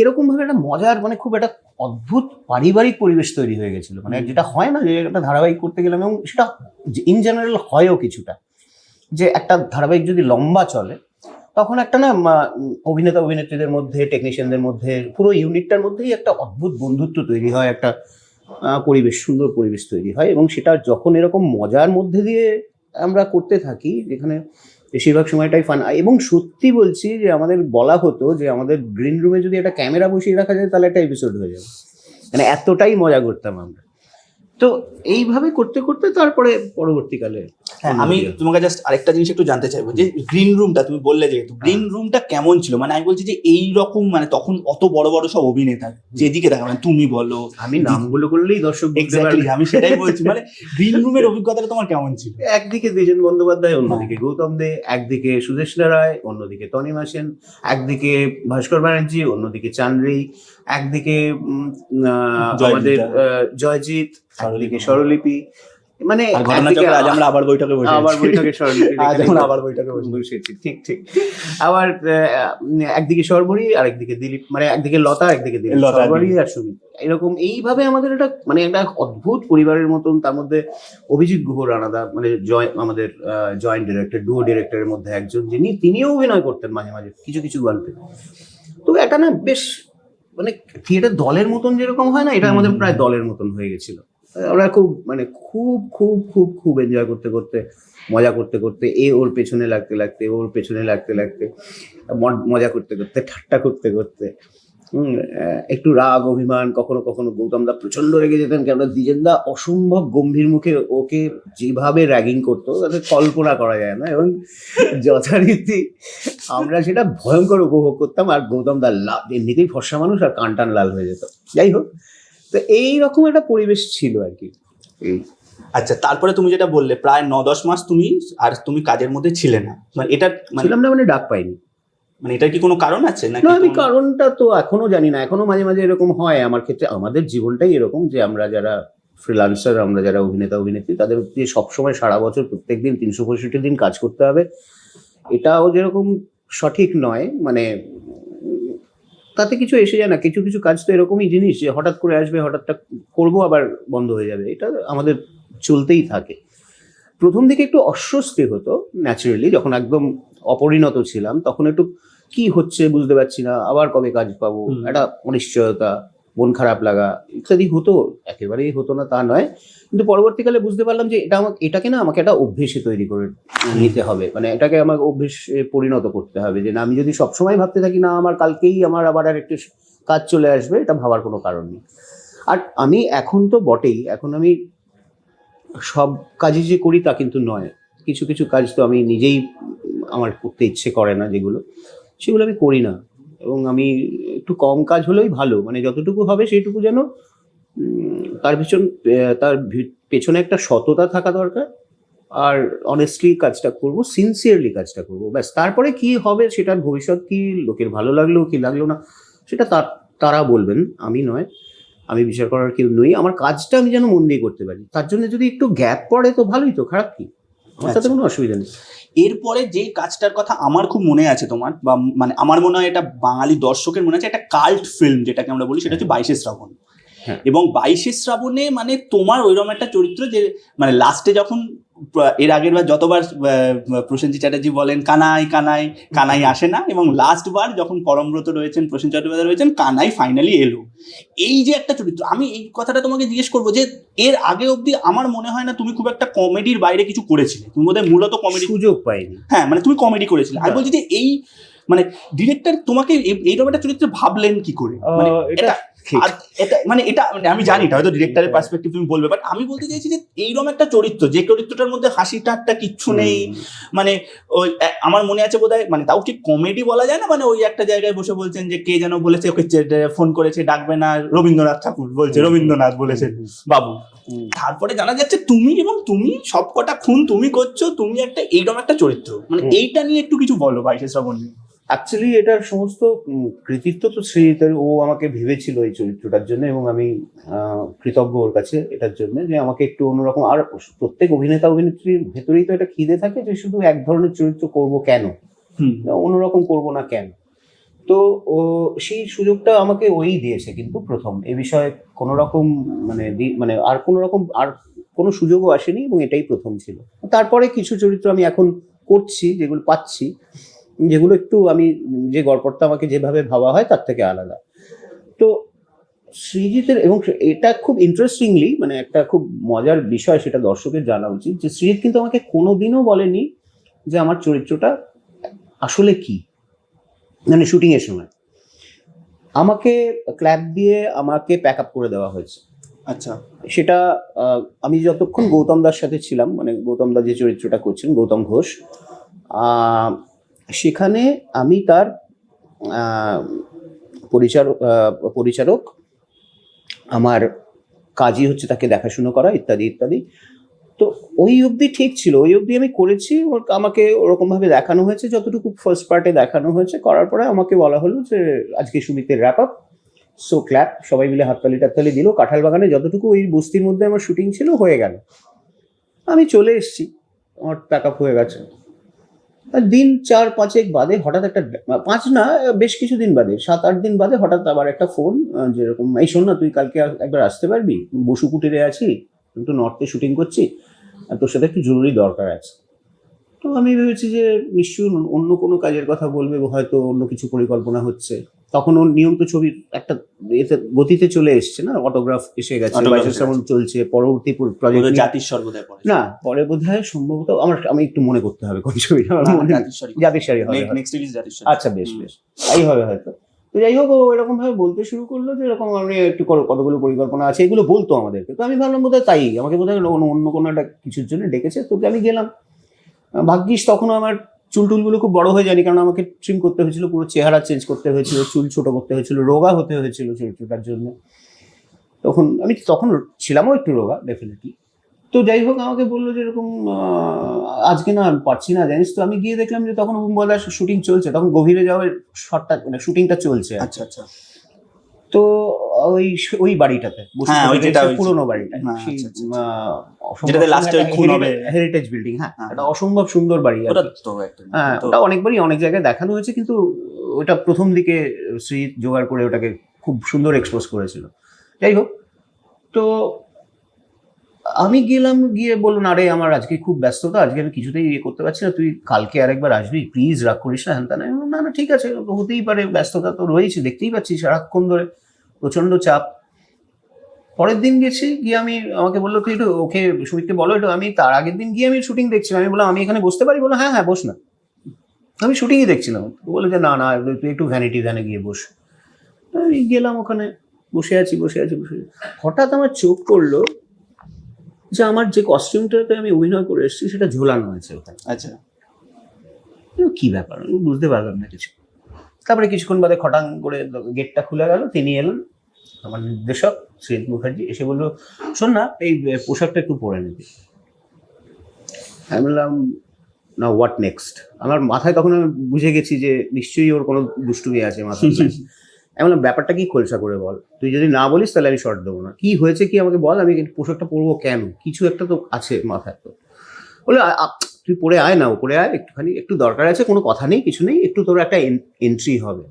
এরকম ভাবে একটা মজার, মানে খুব একটা অদ্ভুত পারিবারিক পরিবেশ তৈরি হয়ে গেছিল। মানে যেটা হয় না যে একটা ধারাবাহিক করতে গেলাম, এবং সেটা ইন জেনারেল হয়ও কিছুটা, যে একটা ধারাবাহিক যদি লম্বা চলে তখন একটা না অভিনেতা অভিনেত্রীদের মধ্যে, টেকনিশিয়ানদের মধ্যে, পুরো ইউনিটটার মধ্যেই একটা অদ্ভুত বন্ধুত্ব তৈরি হয়, একটা পরিবেশ, সুন্দর পরিবেশ তৈরি হয়। এবং সেটা যখন এরকম মজার মধ্যে দিয়ে আমরা করতে থাকি, যেখানে বেশিরভাগ সময়টাই ফান। এবং সত্যি বলছি যে আমাদের বলা হতো যে আমাদের গ্রিন রুমে যদি একটা ক্যামেরা বসিয়ে রাখা যায় তাহলে একটা এপিসোড হয়ে যাবে, মানে এতটাই মজা করতাম আমরা। তো এইভাবে করতে করতে তারপরে পরবর্তীকালে আমি তোমাকে জাস্ট আরেকটা জিনিস একটু জানতে চাইবো, যে গ্রিন রুমটা তুমি বললে, যেহেতু গ্রিন রুমটা কেমন ছিল? মানে আমি বলছি যে এই রকম, মানে তখন অত বড় বড় সব অভিনেতা যেদিকে দেখা, মানে তুমি বলো, আমি নামগুলো করলেই দর্শক, এক্স্যাক্টলি আমি সেটাই বলছি। মানে গ্রিন রুমের অভিজ্ঞতাটা তোমার কেমন ছিল? একদিকে দ্বিজেন বন্দ্যোপাধ্যায়, অন্যদিকে গৌতম দে, একদিকে সুদেষ্ণা রায়, অন্যদিকে তনিমা সেন, একদিকে ভাস্কর ব্যানার্জি, অন্যদিকে চান্দ্রী, একদিকে আমাদের জয়জিৎ, একদিকে স্বরলিপি, মানে আর ঘটনাচক্রে আজ আমরা আবার বৈঠকে বসে আবার বৈঠকে স্বর্ণপরী আজ আমরা আবার বৈঠকে বসেছি, ঠিক ঠিক। আবার একদিকে সর্বরী আর একদিকে দিলীপ, মানে একদিকে লতা একদিকে দিলীপ, লতা, সর্বরী আর সুমিত, এরকম এইভাবে আমাদের একটা মানে একটা অদ্ভুত পরিবারের মতন। তার মধ্যে অভিজিৎ গুহ রানাদা, মানে আমাদের জয়েন্ট ডিরেক্টর, ডুও ডিরেক্টরের মধ্যে একজন, তিনিও অভিনয় করতেন মাঝে মাঝে কিছু কিছু গল্পে। তো এটা না বেশ মানে থিয়েটার দলের মতন যেরকম হয় না, এটা আমাদের প্রায় দলের মতন হয়ে গেছিল। আমরা খুব মানে খুব খুব খুব খুব এনজয় করতে করতে, মজা করতে করতে, ওর পেছনে লাগতে লাগতে, ওর পেছনে লাগতে লাগতে, মজা করতে করতে, ঠাট্টা করতে করতে, একটু রাগ অভিমান, কখনো কখনো গৌতম দা প্রচন্ড রেগে যেতেন, কেননা দ্বিজেন দা অসম্ভব গম্ভীর মুখে ওকে যেভাবে র্যাগিং করতো তাতে কল্পনা করা যায় না, এবং যথারীতি আমরা সেটা ভয়ঙ্কর উপভোগ করতাম। আর গৌতম দা এমনিতেই ফর্সা মানুষ, আর কান টান লাল হয়ে যেত। যাই হোক, তো এইরকম একটা পরিবেশ ছিল আর কি। আচ্ছা, তারপরে তুমি যেটা বললে প্রায় 9-10 মাস তুমি কাজের মধ্যে ছিলে না, মানে এটা ছিলাম না, মানে ডাক পাইনি। মানে এটার কি কোনো কারণ আছে নাকি? না, আমি কারণটা তো এখনো জানি না। এখনো মাঝে মাঝে এরকম হয় আমার ক্ষেত্রে। আমাদের জীবনটাই এরকম যে আমরা যারা ফ্রিল্যান্সার, আমরা যারা অভিনেতা অভিনেত্রী, তাদের দিয়ে সবসময় সারা বছর প্রত্যেকদিন 365 দিন কাজ করতে হবে, এটাও যেরকম সঠিক নয়। মানে তাতে কিছু এসে যায় না। কিছু কিছু কাজ তো এরকমই জিনিস যে হঠাৎ করে আসবে, হঠাৎটা করবো, আবার বন্ধ হয়ে যাবে, এটা আমাদের চলতেই থাকে। প্রথম দিকে একটু অস্বস্তি হতো ন্যাচারালি, যখন একদম অপরিণত ছিলাম, তখন একটু কি হচ্ছে বুঝতে পারছি না, আবার কবে কাজ পাবো, একটা অনিশ্চয়তা, মন খারাপ লাগা ইত্যাদি হতো। একেবারেই হতো না তা নয়, কিন্তু পরবর্তীকালে বুঝতে পারলাম যে এটাকে না আমাকে একটা অভ্যেসে তৈরি করে নিতে হবে। মানে এটাকে আমাকে অভ্যেসে পরিণত করতে হবে, যে না, আমি যদি সবসময় ভাবতে থাকি না আমার কালকেই আমার আবার আর একটু কাজ চলে আসবে, এটা ভাবার কোনো কারণ নেই। আর আমি এখন তো বটেই, এখন আমি সব কাজই যে করি তা কিন্তু নয়। কিছু কিছু কাজ তো আমি নিজেই, আমার করতে ইচ্ছে করে না যেগুলো, সেগুলো আমি করি না। এবং আমি একটু কম কাজ হলেই ভালো, মানে যতটুকু হবে সেইটুকু যেন তার পেছনে একটা সততা থাকা দরকার। আর অনেস্টলি কাজটা করব, সিনসিয়ারলি কাজটা করব, ব্যাস। তারপরে কি হবে সেটার ভবিষ্যৎ কি, লোকের ভালো লাগলো কি লাগলো না, সেটা তারা বলবেন, আমি নয়। আমি বিচার করার কেউ নই। আমার কাজটা আমি যেন মন দিয়ে করতে পারি। তার জন্য যদি একটু গ্যাপ পড়ে তো ভালোই, তো খারাপ কি, আমার তাতে কোনো অসুবিধা নেই। এরপরে যে কাজটার কথা আমার খুব মনে আছে তোমার, বা মানে আমার মনে হয় এটা বাঙালি দর্শকের মনে আছে, একটা কাল্ট ফিল্ম যেটাকে আমরা বলি, সেটা হচ্ছে 22শে শ্রাবণ। এবং 22শে শ্রাবণে মানে তোমার ওইরকম একটা চরিত্র যে মানে লাস্টে যখন এর আগের বার যতবার প্রসেনজিৎ চ্যাটার্জি বলেন কানাই কানাই, কানাই আসে না, এবং লাস্ট বার যখন পরমব্রত রয়েছেন, প্রসেনজিৎ চট্টোপাধ্যায় রয়েছেন, কানাই ফাইনালি এলো। এই যে একটা চরিত্র, আমি এই কথাটা তোমাকে জিজ্ঞেস করবো যে এর আগে অবধি আমার মনে হয় না তুমি খুব একটা কমেডির বাইরে কিছু করেছিলে। তুমি বোধহয় মূলত কমেডি সুযোগ পাইনি। হ্যাঁ, মানে তুমি কমেডি করেছিলে। আমি বলছি যে এই মানে ডিরেক্টর তোমাকে এইরকম একটা চরিত্রে ভাবলেন কি করে? মানে এটা আমি জানি না, হয়তো ডিরেক্টরের পার্সপেক্টিভ তুমি বলবে, বাট আমি বলতে চাইছি যে এইরকম একটা চরিত্র, যে চরিত্রটার মধ্যে হাসি ঠাট্টা কিচ্ছু নেই, মানে ওই আমার মনে আছে বোধহয়, মানে তাও ঠিক কমেডি বলা যায় না, মানে ওই একটা জায়গায় বসে বলছেন যে কে যেন বলেছে ওকে ফোন করেছে, ডাকবে না রবীন্দ্রনাথ ঠাকুর, বলছে রবীন্দ্রনাথ বলেছেন বাবু। তারপরে জানা যাচ্ছে তুমি সব কটা খুন তুমি করছো, তুমি একটা এইরকম একটা চরিত্র, মানে এইটা নিয়ে একটু কিছু বলো 22শে শ্রাবণ নিয়ে। অ্যাকচুয়ালি এটার সমস্ত কৃতিত্ব তো শ্রীজিতের। ও আমাকে ভেবেছিল এই চরিত্রটার জন্য, এবং আমি কৃতজ্ঞ ওর কাছে এটার জন্য, যে আমাকে একটু অন্যরকম। আর প্রত্যেক অভিনেতা অভিনেত্রীর ভেতরেই তো এটা খিদে থাকে যে শুধু এক ধরনের চরিত্র করব কেন, অন্যরকম করব না কেন। তো সেই সুযোগটা আমাকে ওই দিয়েছে, কিন্তু প্রথম এ বিষয়ে কোনো রকম মানে আর কোনো সুযোগও আসেনি, এবং এটাই প্রথম ছিল। তারপরে কিছু চরিত্র আমি এখন করছি, যেগুলো পাচ্ছি, যেগুলো একটু আমি যে গল্পটা আমাকে যেভাবে ভাবা হয় তার থেকে আলাদা। তো সৃজিতের, এবং এটা খুব ইন্টারেস্টিংলি, মানে একটা খুব মজার বিষয়, সেটা দর্শকের জানা উচিত, যে সৃজিত কিন্তু আমাকে কোনোদিনও বলেনি যে আমার চরিত্রটা আসলে কি। মানে শুটিং এর সময় আমাকে ক্ল্যাপ দিয়ে আমাকে প্যাক আপ করে দেওয়া হয়েছে। আচ্ছা, সেটা আমি যতক্ষণ গৌতম দার সাথে ছিলাম, মানে গৌতম দা যে চরিত্রটা করছেন, গৌতম ঘোষ, সেখানে আমি তার পরিচারক, আমার কাজই হচ্ছে তাকে দেখাশুনো করা, ইত্যাদি ইত্যাদি। তো ওই অবধি ঠিক ছিল, ওই অবধি আমি করেছি। আমাকে ওরকমভাবে দেখানো হয়েছে, যতটুকু ফার্স্ট পার্টে দেখানো হয়েছে। করার পরে আমাকে বলা হলো যে আজকে সুমিতের র্যাপ আপ, সো ক্ল্যাপ। সবাই মিলে হাততালি টাততালি দিল। কাঁঠাল বাগানে যতটুকু ওই বস্তির মধ্যে আমার শুটিং ছিল হয়ে গেল। আমি চলে এসেছি, আমার প্যাক আপ হয়ে গেছে। আর দিন 4-5 বাদে হঠাৎ একটা, 5 না, বেশ কিছুদিন বাদে, 7-8 দিন বাদে হঠাৎ আবার একটা ফোন, যেরকম, এই শোন না, তুই কালকে একবার আসতে পারবি, বসু কুটিরে আছি, একটু নর্থে শুটিং করছি, আর তোর সাথে একটু জরুরি দরকার আছে। তো আমি ভেবেছি যে নিশ্চয়ই অন্য কোনো কাজের কথা বলবে, হয়তো অন্য কিছু পরিকল্পনা হচ্ছে। তখন ওর নিয়মিত ছবির একটা এতে গতিতে চলে এসছে না, অটোগ্রাফ এসে গেছে, Autograph বাইশের শ্রাবণ চলছে, পরবর্তী প্রজেক্ট জাতির সর্বদাই পড়ে না, পরে বোধহয় সম্ভবত আমি একটু মনে করতে হবে কোন ছবিটা, আমার মনে নেই। জাতির সারি হবে হয়তো। নেক্সট রিলিজ জাতির আচ্ছা, বেশ বেশ, তাই হবে হয়তো। তো যাই হোক, ও এরকম ভাবে বলতে শুরু করলো যে এরকম আমি একটু কতগুলো পরিকল্পনা আছে, এগুলো বলতো আমাদেরকে। তো আমি ভাবলাম বোধহয় তাই, আমাকে বোধহয় অন্য কোনো একটা কিছুর জন্য ডেকেছে। তো আমি গেলাম। ভাগ্যিস তখনও আমার চুল টুলগুলো খুব বড় হয়ে যায়নি, কারণ আমাকে ট্রিম করতে হয়েছিল, পুরো চেহারা চেঞ্জ করতে হয়েছিল, চুল ছোট করতে হয়েছিল, রোগা হতে হয়েছিল চরিত্রটার জন্য। তখন ছিলামও একটু রোগা, ডেফিনেটলি। তো যাই হোক, আমাকে বললো যে এরকম আজকে না আমি পারছি না, জানিস তো। আমি গিয়ে দেখলাম যে তখন বুম্বাদার শুটিং চলছে, তখন গভীরে যাওয়ার শটটা, মানে শুটিংটা চলছে। আচ্ছা আচ্ছা। তো ওই বাড়িটাতে, হ্যাঁ, ওই যেটা পুরোনো বাড়িটা, যেটাতে লাস্টে খুন হবে, হেরিটেজ বিল্ডিং। হ্যাঁ, এটা অসম্ভব সুন্দর বাড়ি। ওটা তো একদম, হ্যাঁ, ওটা অনেকবারই অনেক জায়গায় দেখানো হয়েছে, কিন্তু ওটা প্রথম দিকে শ্রী জোগাড় করে ওটাকে খুব সুন্দর এক্সপোজ করেছিল। যাই হোক, তো আমি গেলাম, গিয়ে বললো না রে, আমার আজকে খুব ব্যস্ততা, আজকে আমি কিছুতেই ইয়ে করতে পারছি না, তুই কালকে আরেকবার আসবি প্লিজ, রাগ করিস না, হ্যান তা। না না, ঠিক আছে, হতেই পারে, ব্যস্ততা তো রয়েছে, দেখতেই পাচ্ছি সারাক্ষণ ধরে প্রচন্ড চাপ। পরের দিন গেছি, গিয়ে আমাকে বললো তুই একটু ওকে, সুমিতকে বলো একটু। আমি তার আগের দিন গিয়ে আমি শুটিং দেখছিলাম, আমি বললাম আমি এখানে বসতে পারি? বললো হ্যাঁ হ্যাঁ, বস না, আমি শুটিংই দেখছিলাম। বললো যে না না, তুই একটু ভ্যানিটি ভ্যানে গিয়ে বস। আমি গেলাম, ওখানে বসে আছি। হঠাৎ আমার চোখ পড়লো যে আমার যে কস্টিউমটাতে আমি অভিনয় করে এসেছি সেটা ঝোলানো আছে ওখানে। আচ্ছা, কি ব্যাপার, আমি বুঝতে পারলাম না কিছু। তারপরে কিছুক্ষণ বাদে খটাং করে গেটটা খুলে গেল, তিনি এলেন, আমার নির্দেশক শ্রীত মুখার্জি, এসে বললো শোন না, এই পোশাকটা একটু পরে নিবি। আমি বললাম না, হোয়াট নেক্সট। আমার মাথায় তখন আমি বুঝে গেছি যে নিশ্চয়ই ওর কোনো দুষ্টুমি আছে মাথায়। আমি বললাম ব্যাপারটা কি, খোলসা করে বল, তুই যদি না বলিস তাহলে আমি শর্ট দেবো না। কি হয়েছে কি আমাকে বল, আমি পোশাকটা পরবো কেন, কিছু একটা তো আছে মাথায়। তো বলে তুই পরে আয় না, পরে আয়, একটুখানি একটু দরকার আছে, কোনো কথা নেই, কিছু নেই, একটু তোর একটা এন্ট্রি হবে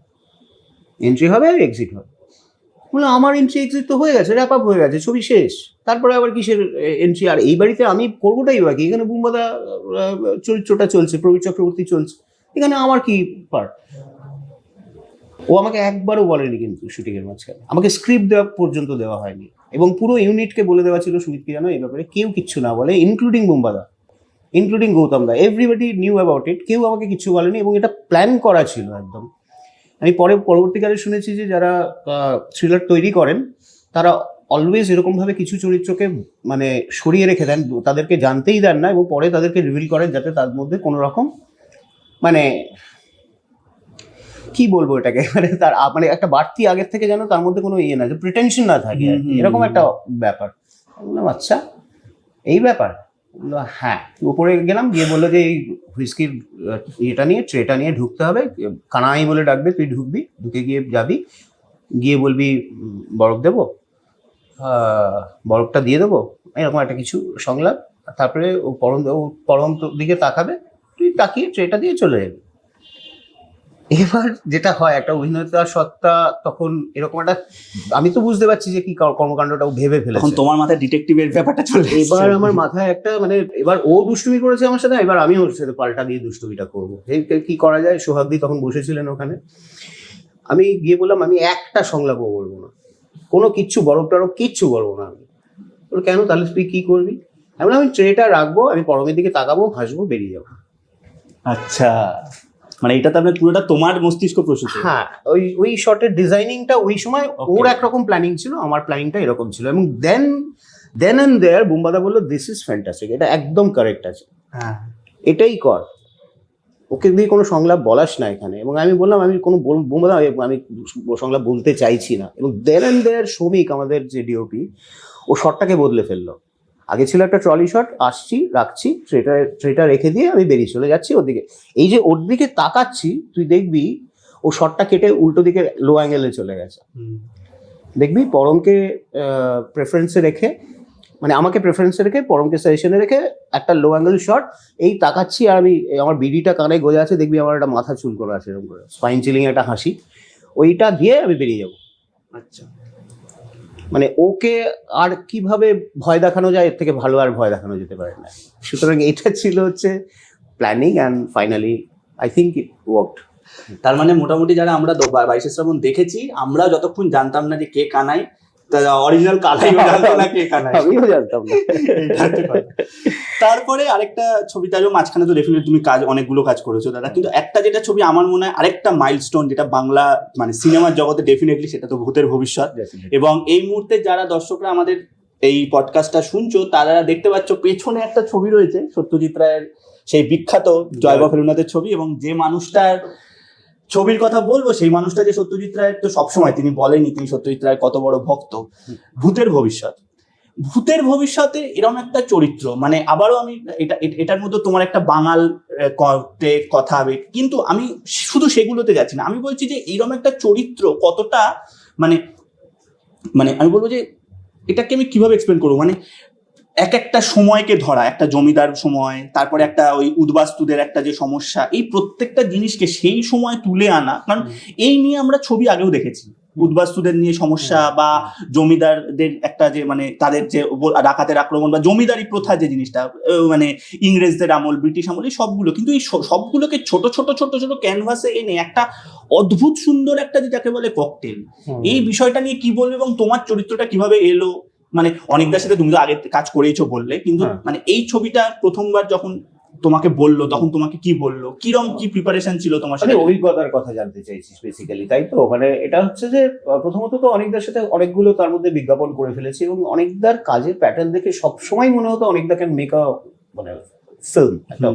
আর এক্সিট হবে। বলে আমার এন্ট্রি এক্সিট তো হয়ে গেছে, র্যাপ আপ হয়ে গেছে, ছবি শেষ, তারপরে আবার কিসের এন্ট্রি? আর এই বাড়িতে আমি করবোটাই বা কি? এখানে বুম্বাদা চরিত্রটা চলছে, প্রবীর চক্রবর্তী চলছে, এখানে আমার কি পার্ট? ও আমাকে একবারও বলেনি, কিন্তু শুটিং এর মাঝখানে আমাকে স্ক্রিপ্ট দেওয়া পর্যন্ত দেওয়া হয়নি, এবং পুরো ইউনিটকে বলে দেওয়া ছিল সুমিতকে জানো এই ব্যাপারে কেউ কিচ্ছু না বলে, ইনক্লুডিং বুম্বাদা, ইনক্লুডিং গৌতম দা, এভরিবডি নিউ অ্যাবাউট ইট, কেউ আমাকে কিচ্ছু বলেনি, এবং এটা প্ল্যান করা ছিল একদম। আমি পরবর্তীকালে শুনেছি যে যারা থ্রিলার তৈরি করেন তারা অলওয়েজ এরকমভাবে কিছু চরিত্রকে মানে সরিয়ে রেখে দেন, তাদেরকে জানতেই দেন না, এবং পরে তাদেরকে রিভিল করেন, যাতে তার মধ্যে কোনো রকম মানে কি বলবো এটাকে, মানে তার মানে একটা বাড়তি আগের থেকে যেন তার মধ্যে কোনো ইয়ে না, যে প্রিটেনশন না থাকে, এরকম একটা ব্যাপার। বললাম আচ্ছা, এই ব্যাপার। বললো হ্যাঁ। উপরে গেলাম, গিয়ে বললো যে এই হুইস্কির ইয়েটা নিয়ে, ট্রেটা নিয়ে ঢুকতে হবে, কানাই বলে ডাকবে, তুই ঢুকবি, ঢুকে গিয়ে যাবি, গিয়ে বলবি বরফ দেবো, বরফটা দিয়ে দেবো, এরকম একটা কিছু সংলাপ। তারপরে ও পরম দিকে তাকাবে, তুই তাকিয়ে ট্রেটা দিয়ে চলে যাবি। এবার যেটা হয়, একটা অভিনেতা সত্তা তখন এরকম একটা, আমি তো বুঝতে পারছি যে কি কর্মকাণ্ডটা ও ভেবে ফেলেছে, তখন তোমার মাথায় ডিটেকটিভের ব্যাপারটা চলে এসেছে। এবার আমার মাথায় একটা মানে, এবার ও দুষ্টুমি করেছে আমার সাথে, এবার আমি ওর সাথে পাল্টা দিয়ে দুষ্টুমিটা করবো, কি করা যায়। সোহাগদি তখন বসেছিলেন ওখানে। আমি গিয়ে বললাম আমি একটা সংলাপও বলবো না, কোনো কিচ্ছু বরফ টরফ কিচ্ছু বলবো না। আমি বললো কেন, তাহলে তুই কি করবি? আমি ট্রেটা রাখবো, আমি পরমের দিকে তাকাবো, হাসবো, বেরিয়ে যাবো। আচ্ছা, মানে এটা তো আপনার পুরোটা তোমার মস্তিষ্ক প্রসূত। হ্যাঁ, ওই শটের ডিজাইনিংটা ওই সময় ওর একরকম প্ল্যানিং ছিল, আমার প্ল্যানিংটা এরকম ছিল, এবং দেন অ্যান্ড দেয়ার বুম্বাদা বললো দিস ইজ ফ্যান্টাস্টিক, এটা একদম কারেক্ট আছে, হ্যাঁ এটাই কর, ওকে দিয়ে কোনো সংলাপ বলাস না এখানে। এবং আমি বললাম আমি কোনো বুম্বাদা, আমি সংলাপ বলতে চাইছি না। এবং দেন অ্যান্ড দেয়ার শ্রমিক আমাদের যে ডিওপি, ও শটটাকে বদলে ফেললো। আগে ছিল একটা ট্রলি শট, আসছি, রাখছি, ট্রেটা রেখে দিয়ে আমি বেরিয়ে চলে যাচ্ছি ওদিকে। এই যে ওর দিকে তাকাচ্ছি, তুই দেখবি ও শটটা কেটে উল্টো দিকে লো অ্যাঙ্গেলে চলে গেছে। দেখবি পরমকে প্রেফারেন্সে রেখে মানে আমাকে প্রেফারেন্সে রেখে, পরমকে সাজেশনে রেখে একটা লো অ্যাঙ্গেল শট, এই তাকাচ্ছি আর আমি আমার বিড়িটা কানে গজে আছে, দেখবি আমার একটা মাথা চুল করা আছে এরকম করে, স্পাইন চিলিং একটা হাসি, ওইটা দিয়ে আমি বেরিয়ে যাব। আচ্ছা, মানে ওকে আর কিভাবে ভয় দেখানো যায়, এর থেকে ভালো আর ভয় দেখানো যেতে পারে না। সুতরাং এটা ছিল হচ্ছে planning, and finally I think it worked. তার মানে মোটামুটি যারা আমরা 22শে শ্রাবণ দেখেছি, আমরা যতক্ষণ জানতাম না যে কে কানাই, অরিজিনাল কানাই জানতাম না কে কানাই, আমিও জানতাম না। এইটা হচ্ছে কথা। তারপরে আরেকটা ছবিটা মাঝখানে তো ডেফিনেটলি তুমি অনেকগুলো কাজ করেছো দাদা, কিন্তু একটা যেটা ছবি আমার মনে হয় আরেকটা মাইলস্টোন যেটা বাংলা মানে সিনেমার জগতে ডেফিনেটলি, সেটা তো ভূতের ভবিষ্যৎ। এবং এই মুহূর্তে যারা দর্শকরা আমাদের এই পডকাস্টটা শুনছো, তারা দেখতে পাচ্ছ পেছনে একটা ছবি রয়েছে সত্যজিৎ রায়ের, সেই বিখ্যাত জয় বা ফেলুনাথের ছবি। এবং যে মানুষটার ছবির কথা বলবো, সেই মানুষটা যে সত্যজিৎ রায়ের, তো সবসময় তিনি বলেনি তিনি সত্যজিৎ রায়ের কত বড় ভক্ত। ভূতের ভবিষ্যৎ, ভূতের ভবিষ্যতে এরকম একটা চরিত্র, মানে আবারও আমি এটার মধ্যে তোমার একটা বাঙাল কথা হবে, কিন্তু আমি শুধু সেগুলোতে যাচ্ছি না, আমি বলছি যে এইরকম একটা চরিত্র কতটা মানে মানে আমি বলবো যে এটাকে আমি কিভাবে এক্সপ্লেন করবো, মানে এক একটা সময়কে ধরা, একটা জমিদার সময়, তারপরে একটা ওই উদ্বাস্তুদের একটা যে সমস্যা, এই প্রত্যেকটা জিনিসকে সেই সময় তুলে আনা। কারণ এই নিয়ে আমরা ছবি আগেও দেখেছি, উদ্বাস্তুদের নিয়ে সমস্যা বা জমিদারদের একটা যে মানে তাদের যে ডাকাতের আক্রমণ বা জমিদারি প্রথা যে জিনিসটা, মানে ইংরেজদের আমল, ব্রিটিশ আমল, এই সবগুলো, কিন্তু এই সবগুলোকে ছোট ছোট ছোট ছোট ক্যানভাসে এনে একটা অদ্ভুত সুন্দর একটা যেটাকে বলে ককটেল, এই বিষয়টা নিয়ে কি বলবে এবং তোমার চরিত্রটা কিভাবে এলো? মানে অনেকদার সাথে তুমি তো আগে কাজ করেইছো বললে, কিন্তু মানে এই ছবিটা প্রথমবার যখন তোমাকে বললো, তখন তোমাকে কি বললো, কিরম কি প্রিপারেশন ছিল তোমার সাথে? অভিজ্ঞতার কথা জানতে চাইছিস বেসিক্যালি, তাই তো? মানে এটা হচ্ছে যে প্রথমত তো অনেকদার সাথে অনেকগুলো তার মধ্যে বিজ্ঞাপন করে ফেলেছি, এবং অনেকদার কাজের প্যাটার্ন দেখে সবসময় মনে হতো অনেকদা ক্যান মেক আ মানে ফিল্ম, একটা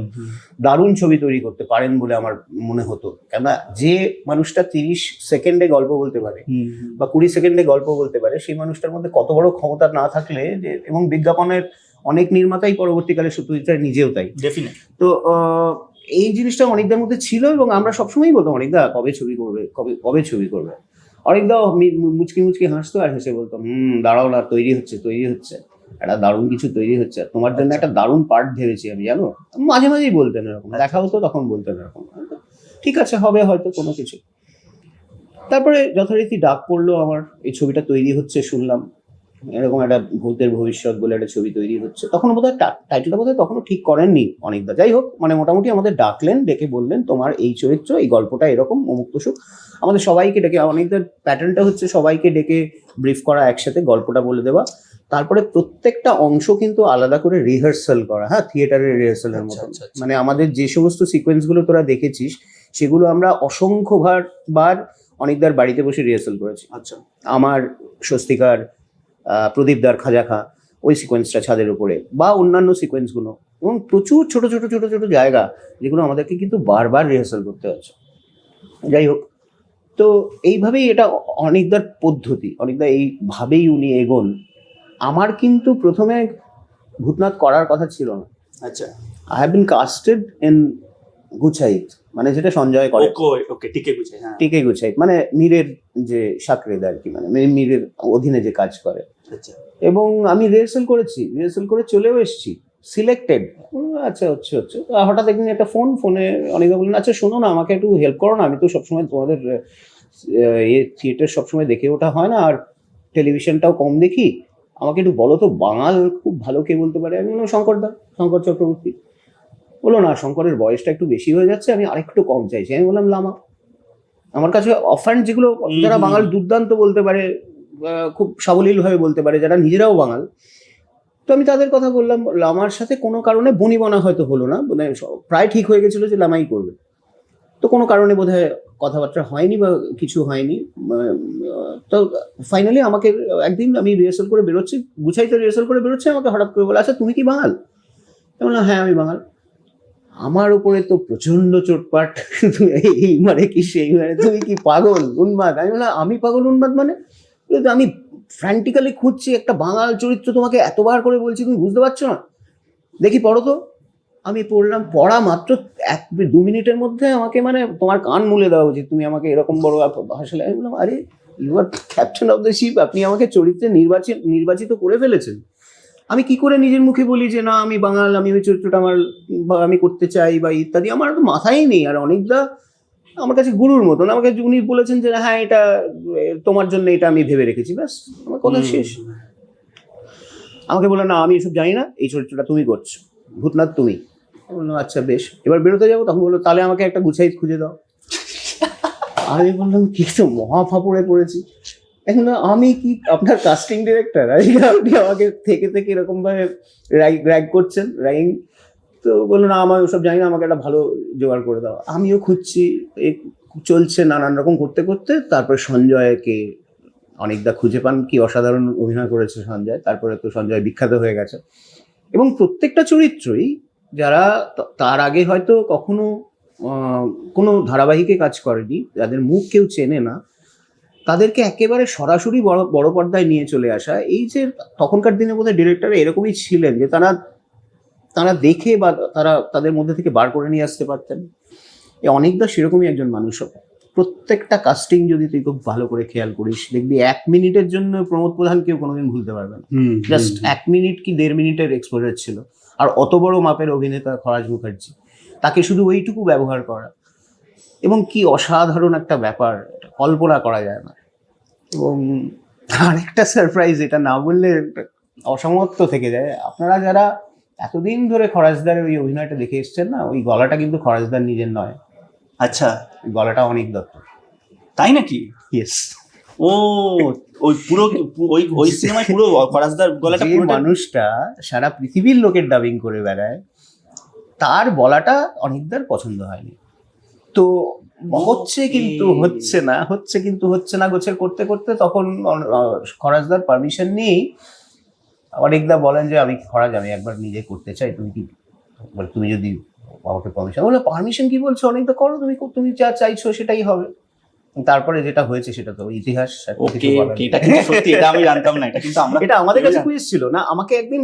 দারুণ ছবি তৈরি করতে পারেন বলে আমার মনে হতো। কেননা যে মানুষটা 30 সেকেন্ডে গল্প বলতে পারে বা 20 সেকেন্ডে গল্প বলতে পারে, সেই মানুষটার মধ্যে কত বড় ক্ষমতা না থাকলে যে, এবং বিজ্ঞাপনের অনেক নির্মাতাই পরবর্তীকালে সত্যজিৎ রায় নিজেও তাই। তো এই জিনিসটা অনেকদার মধ্যে ছিল, এবং আমরা সবসময়ই বলতাম অনেকদা কবে ছবি করবে, কবে ছবি করবে। অনেকদা মুচকি মুচকি হাসতো আর হেসে বলতাম দাঁড়াও না, তৈরি হচ্ছে একটা দারুণ কিছু তৈরি হচ্ছে, তোমার জন্য একটা দারুণ পার্ট ভেবেছি আমি, জানো। মাঝে মাঝেই বলতেন এরকম, দেখা হতো তখন বলতেন এরকম, ঠিক আছে হবে হয়তো কোনো কিছু। তারপরে যথারীতি ডাক পড়লো আমার, এই ছবিটা তৈরি হচ্ছে শুনলাম, এরকম একটা ভূতের ভবিষ্যৎ বলে একটা ছবি তৈরি হচ্ছে। তখন বোধহয় টাইটেলটা বোধহয় তখনও ঠিক করেননি অনেকদা, যাই হোক, মানে মোটামুটি আমাদের ডাকলেন, ডেকে বললেন তোমার এই চরিত্র, এই গল্পটা এরকম অমুক তসুক, আমাদের সবাইকে ডেকে, অনেকদার প্যাটার্নটা হচ্ছে সবাইকে ডেকে ব্রিফ করা, একসাথে গল্পটা বলে দেওয়া, তারপরে প্রত্যেকটা অংশ কিন্তু আলাদা করে রিহার্সাল করা, হ্যাঁ, থিয়েটারের রিহার্সালের মতো। মানে আমাদের যে সমস্ত সিকোয়েন্সগুলো তোরা দেখেছিস, সেগুলো আমরা অসংখ্যবার অনেকদার বাড়িতে বসে রিহার্সাল করেছি। আচ্ছা, আমার, স্বস্তিকার, প্রদীপদার খাজা খা, ওই সিকোয়েন্সটা ছাদের উপরে, বা অন্যান্য সিকোয়েন্সগুলো, এবং প্রচুর ছোট ছোট ছোট ছোট জায়গা যেগুলো আমাদেরকে কিন্তু বারবার রিহার্সাল করতে হচ্ছে। যাই হোক, তো এইভাবেই এটা অনেকদার পদ্ধতি, অনেকদা এইভাবেই উনি এগোন। আমার কিন্তু প্রথমে ভূতনাথ করার কথা ছিল না। আচ্ছা, I have been custard in Guchhait, মানে যেটা সঞ্জয় করে, ওকে টিকে গুছাই, হ্যাঁ টিকে গুছাইত, মানে মীরের যে সাকরেদ আর কি, মানে মীরের অধীনে যে কাজ করে। আচ্ছা, এবং আমি রিহার্সাল করে চলেও এসেছি, সিলেক্টেড। আচ্ছা হচ্ছে হঠাৎ একদিন একটা ফোনে অনেকে বললেন, আচ্ছা শোনো না, আমাকে একটু হেল্প করো না, আমি তো সবসময় তোমাদের থিয়েটার সবসময় দেখে ওঠা হয় না, আর টেলিভিশনটাও কম দেখি, আমাকে একটু বলো তো বাঙাল খুব ভালো কে বলতে পারে। আমি বললাম শঙ্কর চক্রবর্তী। বলো না, শঙ্করের বয়সটা একটু বেশি হয়ে যাচ্ছে, আমি আরেকটু কম চাইছি। আমি বললাম লামা। আমার কাছে অফহ্যান্ড যেগুলো যারা বাঙাল দুর্দান্ত বলতে পারে, খুব সাবলীলভাবে বলতে পারে, যারা নিজেরাও বাঙাল, তো আমি তাদের কথা বললাম। লামার সাথে কোনো কারণে বনিবনা হয়তো হলো না, প্রায় ঠিক হয়ে গেছিলো যে লামাই করবে, তো কোনো কারণে বোধহয় কথাবার্তা হয়নি বা কিছু হয়নি। তো ফাইনালি আমাকে একদিন, আমি রিহার্সাল করে বেরোচ্ছি, গুছাইতে রিহার্সাল করে বেরোচ্ছি, আমাকে হঠাৎ করে বলে, আচ্ছা তুমি কি বাঙাল? আমি বললাম হ্যাঁ আমি বাঙাল। আমার উপরে তো প্রচন্ড চোটপাট, এই মানে কি সেই মানে, তুমি কি পাগল উন্মাদ? আমি বললাম আমি পাগল উন্মাদ মানে? আমি ফ্র্যান্টিক্যালি খুঁজছি একটা বাঙাল চরিত্র, তোমাকে এতবার করে বলছি, তুমি বুঝতে পারছো না, দেখি পড়ো তো। আমি পড়লাম, পড়া মাত্র 1-2 মিনিটের মধ্যে আমাকে, মানে তোমার কান মুলে দেওয়া উচিত, তুমি আমাকে এরকম বড় ভাষালে। আমি বললাম আরে you are captain of the ship, আপনি আমাকে চরিত্রে নির্বাচিত করে ফেলেছেন। আমি কি করে নিজের মুখে বলি যে না আমি বাঙাল, আমি ওই চরিত্রটা আমার বা আমি করতে চাই বা ইত্যাদি, আমার তো মাথায় নেই। আর অনেকটা আমার কাছে গুরুর মতন, আমাকে উনি বলেছেন যে হ্যাঁ এটা তোমার জন্য এটা আমি ভেবে রেখেছি, ব্যাস আমার কথা শেষ। আমাকে বললো না আমি এসব জানি না, এই চরিত্রটা তুমি করছো, ভূতনাথ তুমি। আমি বললাম আচ্ছা বেশ, এবার বেরোতে যাবো। তখন বললো তাহলে আমাকে একটা গুছাই খুঁজে দাও। আমি বললাম কি তো মহা ফাপড়ে পড়েছি, এখন আমি কি আপনার কাস্টিং ডিরেক্টর, আপনি আমাকে থেকে থেকে এরকম ভাবে র্যাগ করছেন, র্যাগিং। তো বললো না আমার ওসব জানি না, আমাকে একটা ভালো জোগাড় করে দাও। আমিও খুঁজছি, চলছে নানান রকম করতে করতে, তারপরে সঞ্জয়কে অনেকদা খুঁজে পান। কি অসাধারণ অভিনয় করেছে সঞ্জয়, তারপরে তো সঞ্জয় বিখ্যাত হয়ে গেছে। এবং প্রত্যেকটা চরিত্রই যারা তার আগে হয়তো কখনো কোনো ধারাবাহিকে কাজ করেনি, যাদের মুখ কেউ চেনে না, তাদেরকে একেবারে সরাসরি বড় বড় পর্দায় নিয়ে চলে আসা। এই যে তখনকার দিনে বোধহয় ডিরেক্টর এরকমই ছিলেন যে তারা দেখে বা তারা তাদের মধ্যে থেকে বার করে নিয়ে আসতে পারতেন। অনেকটা সেরকমই একজন মানুষ হবে। প্রত্যেকটা কাস্টিং যদি তুই খুব ভালো করে খেয়াল করিস, দেখবি 1 মিনিটের জন্য প্রমোদ প্রধান কেউ কোনোদিন ভুলতে পারবে না। জাস্ট 1 মিনিট কি 1.5 মিনিটের এক্সপোজার ছিল। আর অত বড় মাপের অভিনেতা খরাজ মুখার্জি, তাকে শুধু ওইটুকু ব্যবহার করা, এবং কি অসাধারণ একটা ব্যাপার, কল্পনা করা যায় না। এবং আরেকটা সারপ্রাইজ, এটা না বললে অসমাপ্ত থেকে যায়। আপনারা যারা এতদিন ধরে খরাজদার ওই অভিনয়টা দেখে এসছেন না, ওই গলাটা কিন্তু খরাজদার নিজের নয়। আচ্ছা, গলাটা অনেক দত্ত। তাই নাকি? ইয়েস। ও ওই পুরো ওই সিনেমায় পুরো ফরাজদার গলাটা যে পুরোটা মানুষটা সারা পৃথিবীর লোকের ডাবিং করে বেড়ায়, তার গলাটা অনেকদার পছন্দ হয়নি। তো হচ্ছে কিন্তু হচ্ছে না গোছের করতে করতে তখন খরাজদার পারমিশন নিয়েই অনেকদা বলেন যে আমি খরাজ, আমি একবার নিজে করতে চাই, তুমি কি তুমি যদি আমাকে পারমিশন। বলে পারমিশন কি বলছো, অনেকদা করো, তুমি যা চাইছো সেটাই হবে। তারপরে যেটা হয়েছে সেটা তো ইতিহাস। ওকে, এটা কিন্তু সত্যি, এটা আমি জানতাম না। এটা কিন্তু এটা আমাদের কাছে কুইজ ছিল না। আমাকে একদিন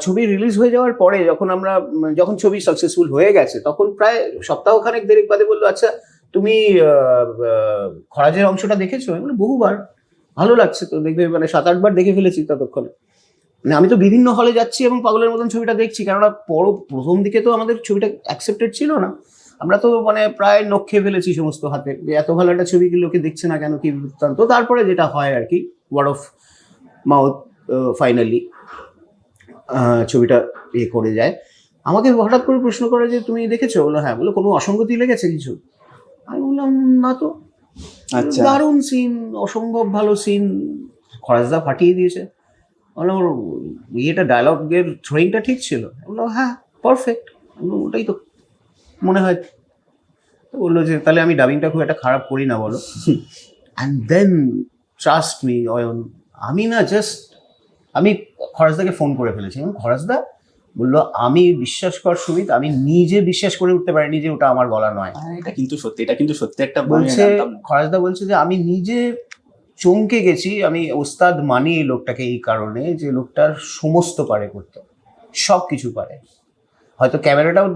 ছবি রিলিজ হয়ে যাওয়ার পরে যখন ছবি সাকসেসফুল হয়ে গেছে, তখন প্রায় সপ্তাহখানেক দেড়েক বাদে বললো আচ্ছা তুমি খরাজের অংশটা দেখেছো? আমি বলি বহুবার, ভালো লাগছে তো দেখবে, মানে 7-8 বার দেখে ফেলেছি ততক্ষণে। মানে আমি তো বিভিন্ন হলে যাচ্ছি এবং পাগলের মতন ছবিটা দেখছি, কেননা প্রথম দিকে তো আমাদের ছবিটা অ্যাকসেপ্টেড ছিল না। আমরা তো মানে প্রায় নখ খেয়ে ফেলেছি সমস্ত হাতে, যে এত ভালো একটা ছবি কি লোকে দেখছে না কেন, কি বৃত্তান্ত। তারপরে যেটা হয় আর কি, ওয়ার্ড অফ মাউথ, ফাইনালি ছবিটা করে যায়। আমাকে হঠাৎ করে প্রশ্ন করে যে তুমি দেখেছো? বলো হ্যাঁ। বলো কোনো অসঙ্গতি লেগেছে কিছু? আমি বললাম না তো। আচ্ছা, দারুণ সিন, অসম্ভব ভালো সিন, খরাজদা ফাটিয়ে দিয়েছে। বললাম ওর ডায়লগের থ্রোয়িংটা ঠিক ছিল? বললো হ্যাঁ পারফেক্ট। ওটাই তো মনে হয়। বললো যে তাহলে আমি ডাবিংটা খুব একটা খারাপ করি না বলো। And then trust me Ayan, আমি খরাজদাকে ফোন করে ফেলেছি। খরাজদা বললো আমি বিশ্বাস কর সুমিত, আমি নিজে বিশ্বাস করে উঠতে পারিনি যে ওটা আমার গলা নয়। এটা কিন্তু সত্যি একটা বলছে, খরাজদা বলছে যে আমি নিজে চমকে গেছি, আমি ওস্তাদ মানি এই লোকটাকে এই কারণে যে লোকটার সমস্ত পারে করতে, সব কিছু পারে। হয়তো ক্যামেরাটাও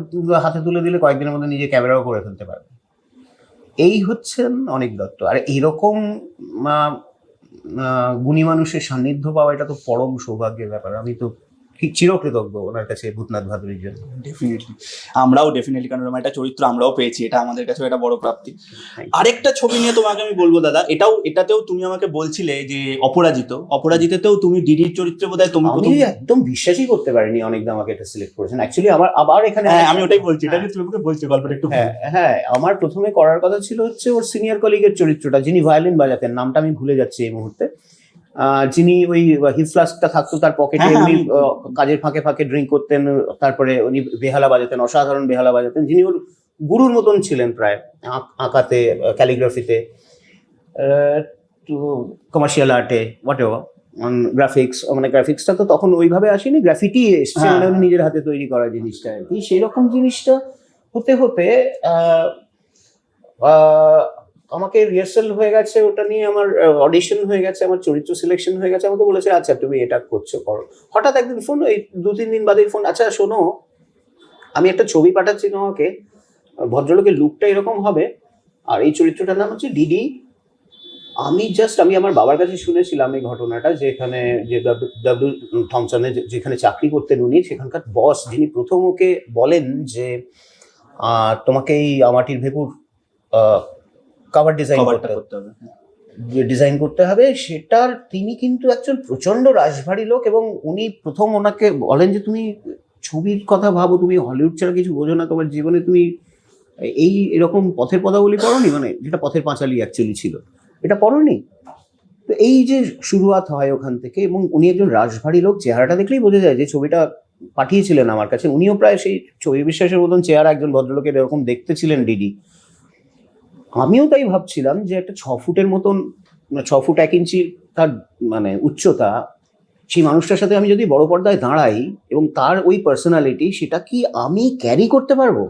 হাতে তুলে দিলে কয়েকদিনের মধ্যে নিজে ক্যামেরাও করে ফেলতে পারবে। এই হচ্ছেন অনেক দত্ত। আর এইরকম গুণী মানুষের সান্নিধ্য পাওয়া, এটা তো পরম সৌভাগ্যের ব্যাপার। আমি তো চিরকৃতজ্ঞ ওনার কাছে, ভূতনাথ ভাদুরীর জন্য। আমরাও ডেফিনেটলি, কারণ একটা চরিত্র আমরাও পেয়েছি, এটা আমাদের কাছে একটা বড় প্রাপ্তি। আরেকটা ছবি নিয়ে তোমাকে আমি বলবো দাদা, এটাতেও তুমি আমাকে বলছিলে যে অপরাজিতেতেও তুমি ডিডির চরিত্রে বোধহয় তুমি একদম বিশ্বাসই করতে পারিনি অনেকদা আমাকে এটা সিলেক্ট করেছেন। অ্যাকচুয়ালি আবার এখানে আমি ওটাই বলছি, এটা তুমি আমাকে বলছো গল্পটা একটু। হ্যাঁ, আমার প্রথমে করার কথা ছিল হচ্ছে ওর সিনিয়র কলিগের চরিত্রটা, যিনি ভায়োলিন বাজাতেন, নামটা আমি ভুলে যাচ্ছি এই মুহূর্তে, যিনি ওই হিপ ফ্লাস্কটা থাকতো তার পকেটে, উনি কাজের ফাঁকে ফাঁকে ড্রিঙ্ক করতেন, তারপরে উনি বেহালা বাজাতেন, অসাধারণ বেহালা বাজাতেন, যিনি ওর গুরুর মতন ছিলেন প্রায়, আঁকাতে, ক্যালিগ্রাফিতে, কমার্শিয়াল আর্টে, হোয়াট এভার, গ্রাফিক্স। মানে গ্রাফিক্সটা তো তখন ওইভাবে আসেনি, গ্রাফিটি এসছে, মানে উনি নিজের হাতে তৈরি করা জিনিসটা আর কি। সেই রকম জিনিসটা হতে হতে আমাকে রিহার্সাল হয়ে গেছে, ওটা নিয়ে আমার অডিশন হয়ে গেছে, আমার চরিত্র সিলেকশন হয়ে গেছে। আমাকে বলেছে আচ্ছা তুমি এটা করো। হঠাৎ একদিন ফোন, এই 2-3 দিন বাদে ফোন, আচ্ছা শোনো আমি একটা ছবি পাঠাচ্ছি তোমাকে, ভদ্রলোকের লুকটা এরকম হবে, আর এই চরিত্রটার নাম হচ্ছে ডিডি, আমি আমার বাবার কাছে শুনেছিলাম এই ঘটনাটা, যে এখানে যে ডাব্লিউ থমসনে যেখানে চাকরি করতেন উনি, সেখানকার বস যিনি প্রথম ওকে বলেন যে তোমাকে এই আমাটির ভেপুর কভার ডিজাইন কভারটা করতে হবে। যে ডিজাইন করতে হবে, সেটার তিনি কিন্তু একজন প্রচন্ড রাশভারী লোক, এবং উনি প্রথম ওনাকে বলেন যে তুমি ছবির কথা ভাবো, তুমি হলিউড ছাড়া কিছু বোঝো না, তোমার জীবনে তুমি এই এরকম পথের পদাবলী পড়োনি, মানে যেটা পথের পাঁচালী অ্যাকচুয়ালি ছিল, এটা পড়োনি। তো এই যে শুরুয়াত হয় ওখান থেকে, এবং উনি একজন রাশভারী লোক, চেহারাটা দেখলেই বোঝা যায়। যে ছবিটা পাঠিয়েছিলেন আমার কাছে, উনিও প্রায় সেই ছবি বিশ্বাসের মতন চেহারা, একজন ভদ্রলোকের এরকম দেখতে ছিলেন ডিডি। আমিও তাই ভাবছিলাম যে একটা 6 ফুটের মতন, 6 ফুট 1 ইঞ্চি তার মানে উচ্চতা, সেই মানুষটার সাথে আমি যদি বড় পর্দায় দাঁড়াই এবং তার ওই পার্সোনালিটি, সেটা কি আমি ক্যারি করতে পারবো?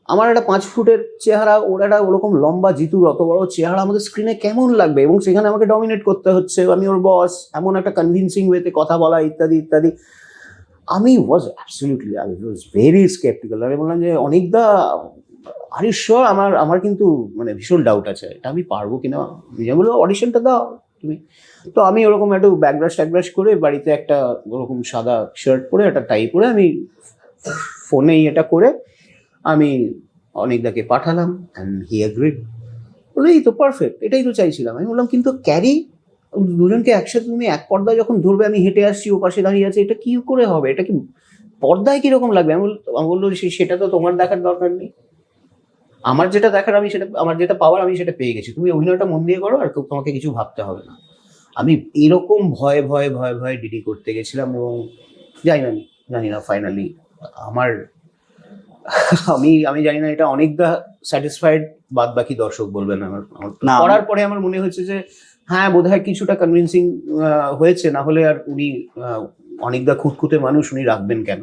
আমার একটা 5 ফুটের চেহারা, ওর একটা ওরকম লম্বা জিতুর অত বড় চেহারা, আমাদের স্ক্রিনে কেমন লাগবে? এবং সেখানে আমাকে ডমিনেট করতে হচ্ছে, আমি ওর বস, এমন একটা কনভিনসিং ওয়েতে কথা বলা, ইত্যাদি ইত্যাদি। আমি ওয়াজ ভেরি স্কেপটিক্যাল। আমি বললাম যে অনেকদা, আর ইউ শিওর? আমার কিন্তু মানে ভীষণ ডাউট আছে, এটা আমি পারবো কিনা। নিজে বললো অডিশনটা দাও তুমি। তো আমি ওরকম একটু ব্যাকব্রাশ করে বাড়িতে একটা ওরকম সাদা শার্ট পরে, একটা টাই পরে, আমি ফোনেই এটা করে আমি অনেকদাকে পাঠালাম, অ্যান্ড হি এগ্রিড। বলে এই তো পারফেক্ট, এটাই তো চাইছিলাম। আমি বললাম কিন্তু ক্যারি, দুজনকে একসাথে তুমি এক পর্দায় যখন ধরবে, আমি হেঁটে আসছি, ও পাশে দাঁড়িয়ে আছে, এটা কি করে হবে? এটা কি পর্দায় কিরকম লাগবে? আমি বললো সেটা তো তোমার দেখার দরকার নেই, আমার যেটা দেখার আমি সেটা, আমার যেটা পাওয়ার আমি সেটা পেয়ে গেছি, তুমি অভিনয়টা মন দিয়ে করো, আর তোমাকে কিছু ভাবতে হবে না। আমি এরকম ভয়ে ডিডি করতে গেছিলাম, এবং জানি না ফাইনালি আমার আমি জানি না এটা অনেকটা স্যাটিসফাইড, বাদ বাকি দর্শক বলবেন। আমার না, করার পরে আমার মনে হচ্ছে যে হ্যাঁ, বোধহয় কিছুটা কনভিনসিং হয়েছে, না হলে আর উনি অনেকটা খুঁতখুঁতে মানুষ, উনি রাখবেন কেন?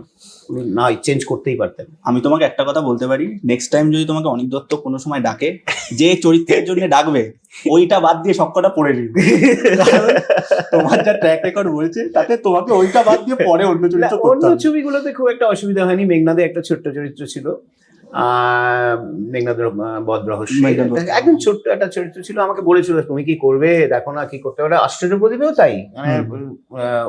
উনি না চেঞ্জ করতেই পারতেন। আমি তোমাকে একটা কথা বলতে পারি, নেক্সট টাইম যদি তোমাকে অনিক দত্ত কোনো সময় ডাকে, যে চরিত্রের জন্য ডাকবে ওইটা বাদ দিয়ে সবকটা পড়ে নিবে। তোমার যা ট্র্যাক রেকর্ড বলছে, তাতে তোমাকে ওইটা বাদ দিয়ে পরে অন্য চরিত্র করতে অন্য হবে। ছবিগুলোতে খুব একটা অসুবিধা হয়নি। মেঘনাদে একটা ছোট্ট চরিত্র ছিল, মেঘনাদের বদ রহস্য, একদম ছোট্ট একটা চরিত্র ছিল। আমাকে বলেছিল তুমি কি করবে, দেখো না কি করতে পারে। আশ্চর্য প্রদীপেও তাই, মানে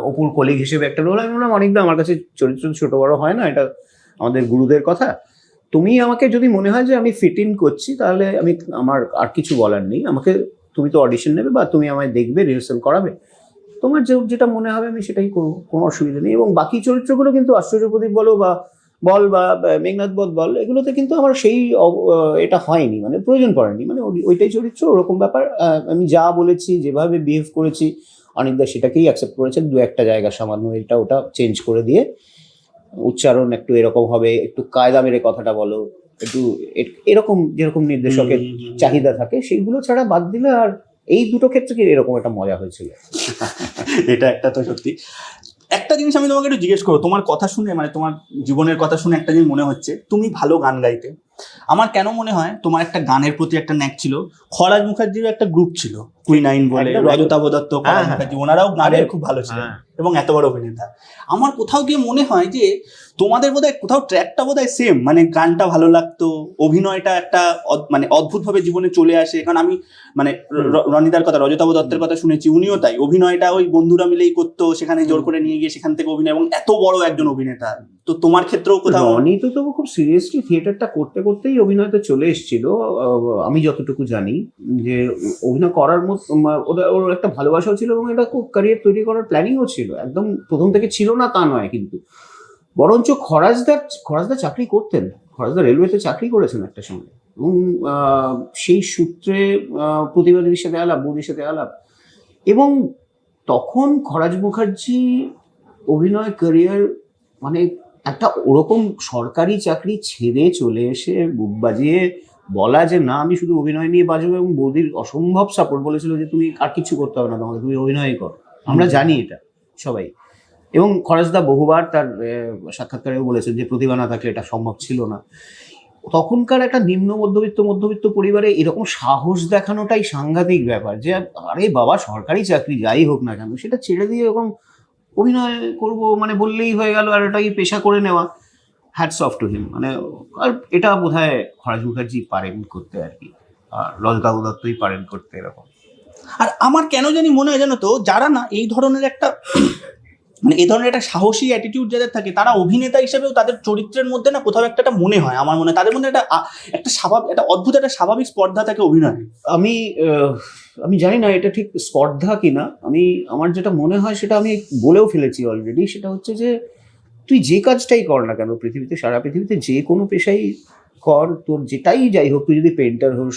অপুর কলিগ হিসেবে একটা রোল। আমি বললাম অনেকদা, আমার কাছে চরিত্র ছোট বড় হয় না, এটা আমাদের গুরুদের কথা। তুমি আমাকে যদি মনে হয় যে আমি ফিট ইন করছি, তাহলে আমার আর কিছু বলার নেই। আমাকে তুমি তো অডিশন নেবে, বা তুমি আমায় দেখবে, রিহার্সাল করাবে, তোমার যেটা মনে হবে আমি সেটাই করবো, কোনো অসুবিধা নেই। এবং বাকি চরিত্রগুলো কিন্তু আশ্চর্য প্রদীপ বলো বা মেঘনাদ বধ বল, এগুলোতে কিন্তু আমার সেই এটা হয়নি, মানে প্রয়োজন পড়েনি, মানে ওইটাই চরিত্র, ওরকম ব্যাপার। আমি যা বলেছি, যেভাবে বিহেভ করেছি, অনেকদা সেটাকেই অ্যাকসেপ্ট করেছেন। দু একটা জায়গা সামান্য এটা ওটা চেঞ্জ করে দিয়ে, উচ্চারণ একটু এরকম হবে, একটু কায়দা মেরে কথাটা বলো, একটু এরকম যেরকম নির্দেশকের চাহিদা থাকে, সেইগুলো ছাড়া বাদ দিলে আর এই দুটো ক্ষেত্রে কি এরকম একটা মজা হয়েছিল। এটা একটা তো সত্যি। একটা জিনিস আমি তোমাকে একটু জিজ্ঞেস করবো, তোমার কথা শুনে, মানে তোমার জীবনের কথা শুনে একটা জিনিস মনে হচ্ছে, তুমি ভালো গান গাইতে। আমার কেন মনে হয় তোমার একটা গানের প্রতি একটা ন্যাক ছিল। খরাজ মুখার্জির একটা গ্রুপ ছিল, কুইনাইন বলে, রজতা দত্ত, খরাজ মুখার্জি, ওনারাও গানের খুব ভালো ছিলেন এবং এত বড় অভিনেতা। আমার কোথাও গিয়ে মনে হয় যে তোমাদের বোধহয় কোথাও ট্র্যাকটা বোধহয় সেম, মানে গানটা ভালো লাগতো, অভিনয়টা একটা মানে অদ্ভুতভাবে জীবনে চলে আসে। কারণ আমি মানে রনিদার কথা, রজতাভ দত্তের কথা শুনেছি, উনিও তাই, অভিনয়টা ওই বন্ধুরা মিলেই করতো, সেখানে জোর করে নিয়ে গিয়ে সেখান থেকে অভিনয়, এবং এত বড় একজন অভিনেতা। তো তোমার ক্ষেত্রেও কোথাও? রনি তো তবু খুব সিরিয়াসলি থিয়েটারটা করতে করতেই অভিনয়তে চলে এসেছিল, আমি যতটুকু জানি। যে অভিনয় করার মতো ওর একটা ভালোবাসাও ছিল, এবং এটা খুব ক্যারিয়ার তৈরি করার প্ল্যানিংও ছিল, একদম প্রথম থেকে ছিল না তা নয়। কিন্তু বরঞ্চ খরাজদা চাকরি করতেন, খরাজদা রেলওয়েতে চাকরি করেছেন একটা সময়, এবং সেই সূত্রে প্রতিবাদীর সাথে আলাপ, বৌদির সাথে আলাপ। এবং তখন খরাজ মুখার্জি অভিনয় ক্যারিয়ার, মানে একটা ওরকম সরকারি চাকরি ছেড়ে চলে এসে বুক বাজিয়ে বলা যে না, আমি শুধু অভিনয় নিয়ে বাজবো, এবং বৌদির অসম্ভব সাপোর্ট, বলেছিল যে তুমি আর কিছু করতে হবে না, তোমাকে, তুমি অভিনয় করো, আমরা জানি এটা সবাই। এবং খরচদা বহুবার তার সাক্ষাৎকারেও বলেছেন যে প্রতিভা না থাকলে এটা সম্ভব ছিল না। তখনকার একটা নিম্ন মধ্যবিত্ত পরিবারে এরকম সাহস দেখানোটাই সাংঘাতিক ব্যাপার, যে আরে বাবা, সরকারি চাকরি যাই হোক না কেন, সেটা ছেড়ে দিয়ে এরকম অভিনয় করব মানে বললেই হয়ে গেল, আর এটাই পেশা করে নেওয়া। Hats off to him. মানে আর এটা বোধহয় খরাজ মুখার্জি পারেন করতে আর কি, আর রজতাভ দত্তই পারেন করতে এরকম। আর আমার কেন জানি মনে হয় জানো তো, যারা না এই ধরনের একটা মানে এই ধরনের একটা সাহসী অ্যাটিটিউড যাদের থাকে, তারা অভিনেতা হিসেবেও তাদের চরিত্রের মধ্যে না কোথাও একটা মনে হয়, আমার মনে হয় তাদের মধ্যে একটা স্বাভাবিক, একটা অদ্ভুত একটা স্বাভাবিক স্পর্ধা থাকে অভিনয়। আমি আমি জানি না এটা ঠিক স্পর্ধা কিনা, আমার যেটা মনে হয় সেটা আমি বলেও ফেলেছি অলরেডি, সেটা হচ্ছে যে তুই যে কাজটাই কর না কেন পৃথিবীতে, সারা পৃথিবীতে যে কোনো পেশাই কর, তোর যেটাই যাই হোক, তুই যদি পেন্টার হোস,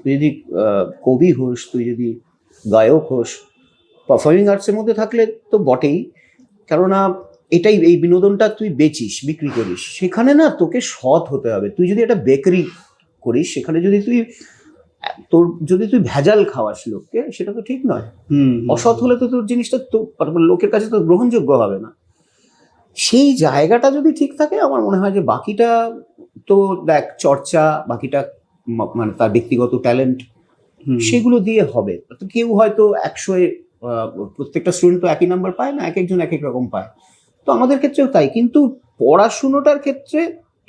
তুই যদি কবি হোস, তুই যদি গায়ক হোস, পারফর্মিং আর্টসের মধ্যে থাকলে তো বটেই, কেননা এটাই, এই বিনোদনটা তুই বিক্রি করিস, সেখানে না তোকে সৎ হতে হবে। তুই যদি একটা বেকারি করিস, সেখানে যদি তুই ভেজাল খাওয়াস লোককে, সেটা তো ঠিক নয়। অসৎ হলে তো তোর জিনিসটা তো লোকের কাছে তো গ্রহণযোগ্য হবে না। সেই জায়গাটা যদি ঠিক থাকে, আমার মনে হয় যে বাকিটা তো দেখ, চর্চা, বাকিটা মানে তার ব্যক্তিগত ট্যালেন্ট, সেগুলো দিয়ে হবে। তো কেউ হয়তো 100-এ প্রত্যেকটা স্টুডেন্ট তো একই নাম্বার পায় না, এক একজন এক এক রকম পায়। তো আমাদের ক্ষেত্রেও তাই, কিন্তু পড়াশুনোটার ক্ষেত্রে,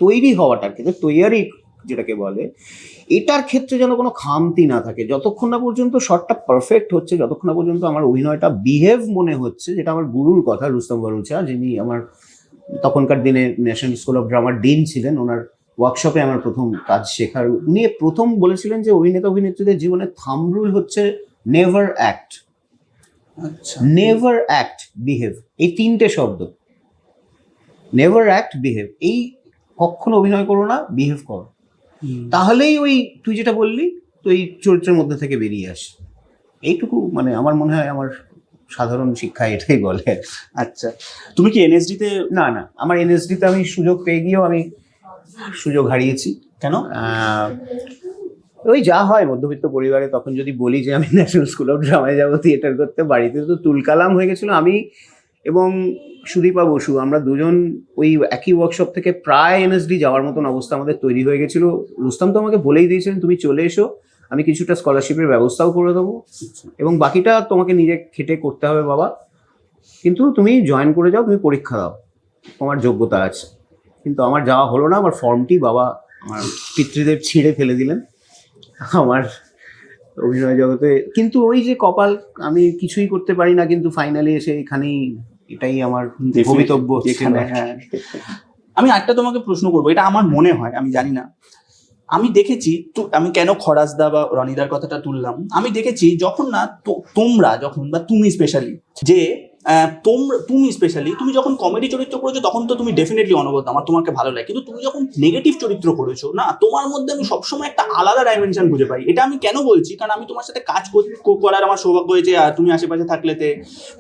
তৈরি হওয়াটার ক্ষেত্রে, তৈয়ারি যেটাকে বলে, এটার ক্ষেত্রে যেন কোনো খামতি না থাকে। যতক্ষণ না পর্যন্ত শটটা পারফেক্ট হচ্ছে, যতক্ষণ না পর্যন্ত আমার অভিনয়টা বিহেভ মনে হচ্ছে, যেটা আমার গুরুর কথা, রুস্তম ভরুচা, যিনি আমার তখনকার দিনে national school of drummer dean ছিলেন, ওনার ওয়ার্কশপে আমার প্রথম কাজ শেখার, উনি প্রথম বলেছিলেন যে অভিনেত্রীদের জীবনে থাম্ব রুল হচ্ছে নেভার অ্যাক্ট, আচ্ছা, নেভার অ্যাক্ট, বিহেভ, এই 3টে শব্দ। নেভার অ্যাক্ট, বিহেভ, এই কখনো অভিনয় করো না, বিহেভ করো, তাহলেই ওই তুই যেটা বললি, তো এই চরিত্রের মধ্যে থেকে বেরিয়ে আসে। এইটুকু মানে আমার মনে হয় আমার সাধারণ শিক্ষা এটাই বলে। আচ্ছা, তুমি কি এনএসডি তে? না, আমার এনএসডি তে আমি সুযোগ পেয়ে গিয়েও আমি সুযোগ হারিয়েছি। কেন? ওই যা হয় মধ্যবিত্ত পরিবারে, তখন যদি বলি যে আমি ন্যাশনাল স্কুল অফ ড্রামায় যাবো থিয়েটার করতে, বাড়িতে তো তুলকালাম হয়ে গেছিলো। আমি এবং সুদীপা বসু, আমরা দুজন ওই একই ওয়ার্কশপ থেকে প্রায় এনএসডি যাওয়ার মতন অবস্থা আমাদের তৈরি হয়ে গেছিল। রুস্তম তো আমাকে বলেই দিয়েছিলেন, তুমি চলে এসো, আমি কিছুটা স্কলারশিপের ব্যবস্থাও করে দেবো, এবং বাকিটা তোমাকে নিজে খেটে করতে হবে বাবা, কিন্তু তুমি জয়েন করে যাও, তুমি পরীক্ষা দাও, তোমার যোগ্যতা আছে। কিন্তু আমার যাওয়া হলো না, আমার ফর্মটি বাবা আমার পিতৃদেব ছিঁড়ে ফেলে দিলেন আমার অভিনয় জগতে। কিন্তু ওই যে কপাল, আমি কিছুই করতে পারি না, কিন্তু ফাইনালি এসে এখানেই, এটাই আমার ভবিতব্য এখানে। হ্যাঁ, আমি একটা তোমাকে প্রশ্ন করবো, এটা আমার মনে হয়, আমি জানি না, আমি দেখেছি তো, আমি কেন খরাজদা বা রনিদার কথাটা তুললাম, আমি দেখেছি যখন না তোমরা যখন, বা তুমি স্পেশালি, যে তুমি স্পেশালি, তুমি যখন কমেডি চরিত্র করেছো, তখন তো তুমি ডেফিনেটলি অনবদ্য, আমার তোমাকে ভালো লাগে, কিন্তু তুমি যখন নেগেটিভ চরিত্র করেছো না, তোমার মধ্যে আমি সবসময় একটা আলাদা ডাইমেনশন খুঁজে পাই। এটা আমি কেন বলছি, কারণ আমি তোমার সাথে কাজ করার আমার সৌভাগ্য হয়েছে, আর তুমি আশেপাশে থাকলেতে,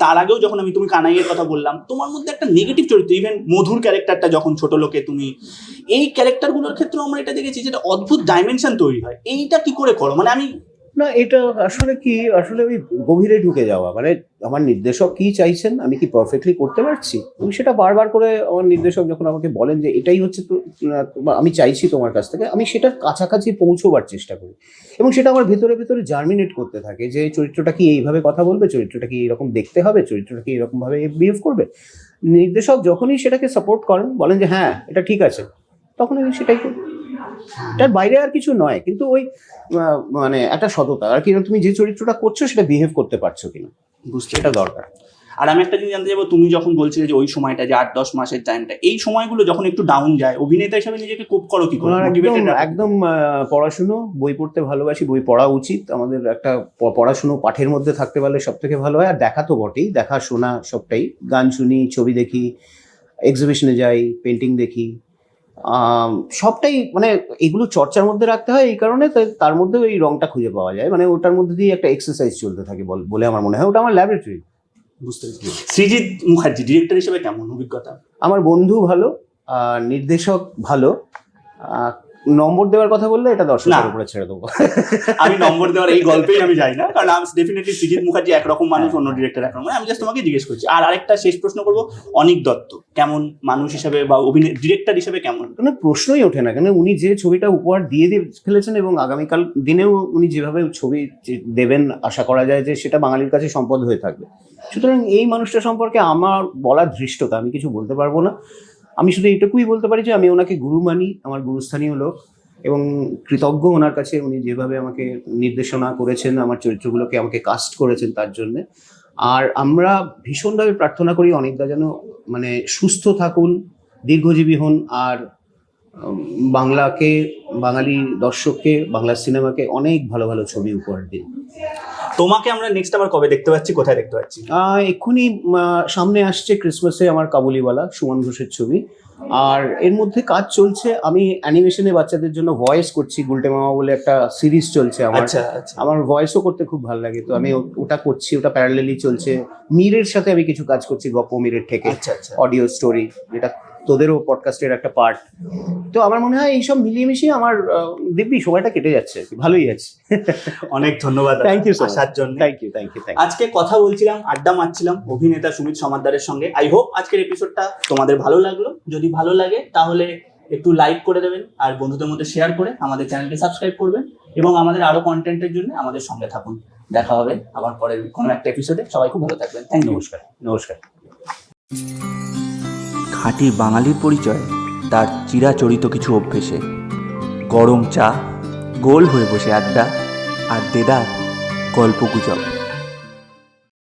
তার আগেও যখন তুমি কানাইয়ের কথা বললাম, তোমার মধ্যে একটা নেগেটিভ চরিত্র, ইভেন মধুর ক্যারেক্টারটা যখন ছোট লোকে, তুমি এই ক্যারেক্টারগুলোর ক্ষেত্রে আমরা এটা দেখেছি, যেটা অদ্ভুত ডাইমেনশন তৈরি হয়। এইটা কি করে করো? মানে আমি না, এটা আসলে ওই গভীরে ঢুকে যাওয়া, মানে আমার নির্দেশক কি চাইছেন, আমি কি পারফেক্টলি করতে পারছি, এবং সেটা বারবার করে আমার নির্দেশক যখন আমাকে বলেন যে এটাই হচ্ছে তো আমি চাইছি তোমার কাছ থেকে, আমি সেটার কাছাকাছি পৌঁছবার চেষ্টা করি, এবং সেটা আমার ভেতরে ভেতরে জার্মিনেট করতে থাকে, যে চরিত্রটা কি এইভাবে কথা বলবে, চরিত্রটা কি এরকম দেখতে হবে, চরিত্রটা কি এরকম ভাবে বিহেভ করবে। নির্দেশক যখনই সেটাকে সাপোর্ট করেন, বলেন যে হ্যাঁ এটা ঠিক আছে, তখন আমি সেটাই করি। তার বাইরে আর কিছু নয়, কিন্তু ওই মানে একটা সততা আর কি, তুমি যে চরিত্রটা করছো সেটা বিহেভ করতে পারছো কিনা, বুঝতে, এটা দরকার। আর আমি একটা জিনিস জানতে যাবো, তুমি যখন বলছিলে যে ওই সময়টা, যে 8-10 মাসের টাইমটা, এই সময়গুলো যখন একটু ডাউন যায়, অভিনেতা হিসেবে নিজেকে কোপ করো কি করে? একদম পড়াশুনো, বই পড়তে ভালোবাসি, বই পড়া উচিত আমাদের, একটা পড়াশুনো পাঠের মধ্যে থাকতে পারলে সব থেকে ভালো হয়। আর দেখা তো বটেই, দেখা শোনা সবটাই, গান শুনি, ছবি দেখি, এক্সিবিশনে যাই, পেন্টিং দেখি, সবটাই মানে এগুলো চর্চার মধ্যে রাখতে হয়, এই কারণে তার মধ্যে ওই রংটা খুঁজে পাওয়া যায়, মানে ওটার মধ্যে দিয়ে একটা এক্সারসাইজ চলতে থাকে বলে আমার মনে হয়, ওটা আমার ল্যাবরেটরি। বুঝতে পেরেছি। সৃজিত মুখার্জি ডিরেক্টর হিসেবে কেমন অভিজ্ঞতা? আমার বন্ধু ভালো, নির্দেশক ভালো, নম্বর দেওয়ার কথা বললে এটা দর্শকের উপরে ছেড়ে দেবো। আমি নম্বর দেওয়ার এই গল্পেই আমি যাই না, কারণ আমি ডেফিনেটলি সৃজিত মুখার্জি একরকম মানুষ, অন্য ডিরেক্টর একরকম। আমি জাস্ট তোমাকে জিজ্ঞেস করছি। আর আরেকটা শেষ প্রশ্ন করবো, অনিক দত্ত কেমন মানুষ হিসেবে বা ডিরেক্টর হিসেবে কেমন? কোনো প্রশ্নই ওঠে না, কেন উনি যে ছবিটা উপহার দিয়ে ফেলেছেন, এবং আগামীকাল দিনেও উনি যেভাবে ছবি দেবেন, আশা করা যায় যে সেটা বাঙালির কাছে সম্পদ হয়ে থাকবে। সুতরাং এই মানুষটা সম্পর্কে আমার বলার ধৃষ্টতা, আমি কিছু বলতে পারবো না। আমি শুধু এইটুকুই বলতে পারি যে আমি ওনাকে গুরু মানি, আমার গুরুস্থানীয় লোক, এবং কৃতজ্ঞ ওনার কাছে, উনি যেভাবে আমাকে নির্দেশনা করেছেন, আমার চরিত্রগুলোকে আমাকে কাস্ট করেছেন তার জন্য। আর আমরা ভীষণভাবে প্রার্থনা করি অনিকদা যেন মানে সুস্থ থাকুন, দীর্ঘজীবী হন, আর বাংলাকে, বাঙালি দর্শককে, বাংলা সিনেমাকে অনেক ভালো ভালো ছবি উপহার দিন। তোমাকে আমরা নেক্সট আবার কবে দেখতে পাচ্ছি, কোথায় দেখতে পাচ্ছি? এক্ষুনি সামনে আসছে ক্রিসমাসে আমার কাবুলিওয়ালা, সুমন ঘোষের ছবি। আর এর মধ্যে কাজ চলছে, আমি অ্যানিমেশনে বাচ্চাদের জন্য ভয়েস করছি, গুলটে মামা বলে একটা সিরিজ চলছে আমার। আচ্ছা আচ্ছা। আমার ভয়েসও করতে খুব ভালো লাগে, তো আমি ওটা করছি, ওটা প্যারালালি চলছে। মীরের সাথে আমি কিছু কাজ করছি, গপ্প মীরের থেকে, আচ্ছা আচ্ছা। অডিও স্টোরি, যেটা তোদেরও পডকাস্টের একটা পার্ট। তো আমার মনে হয় এইসব মিলিয়ে মিশিয়ে আমার দিব্যি সময়টা কেটে যাচ্ছে, ভালোই আছে। অনেক ধন্যবাদ থ্যাংক ইউ আসার জন্য। Thank you. আজকে কথা বলছিলাম, আড্ডা মারছিলাম অভিনেতা সুমিত সমাদ্দারের সঙ্গে। আই হোপ আজকের এপিসোডটা তোমাদের ভালো লাগলো। যদি ভালো লাগে তাহলে একটু লাইক করে দেবেন, আর বন্ধুদের মধ্যে শেয়ার করে আমাদের চ্যানেলটি সাবস্ক্রাইব করবেন, এবং আমাদের আরো কন্টেন্টের জন্য আমাদের সঙ্গে থাকুন। দেখা হবে আবার পরের কোনো একটা এপিসোডে। সবাই খুব ভালো থাকবেন। Thank you. নমস্কার। খাঁটি বাঙালির পরিচয় তার চিরাচরিত কিছু অভ্যেসে। গরম চা, গোল হয়ে বসে আড্ডা, আর দেদার গল্পগুজব।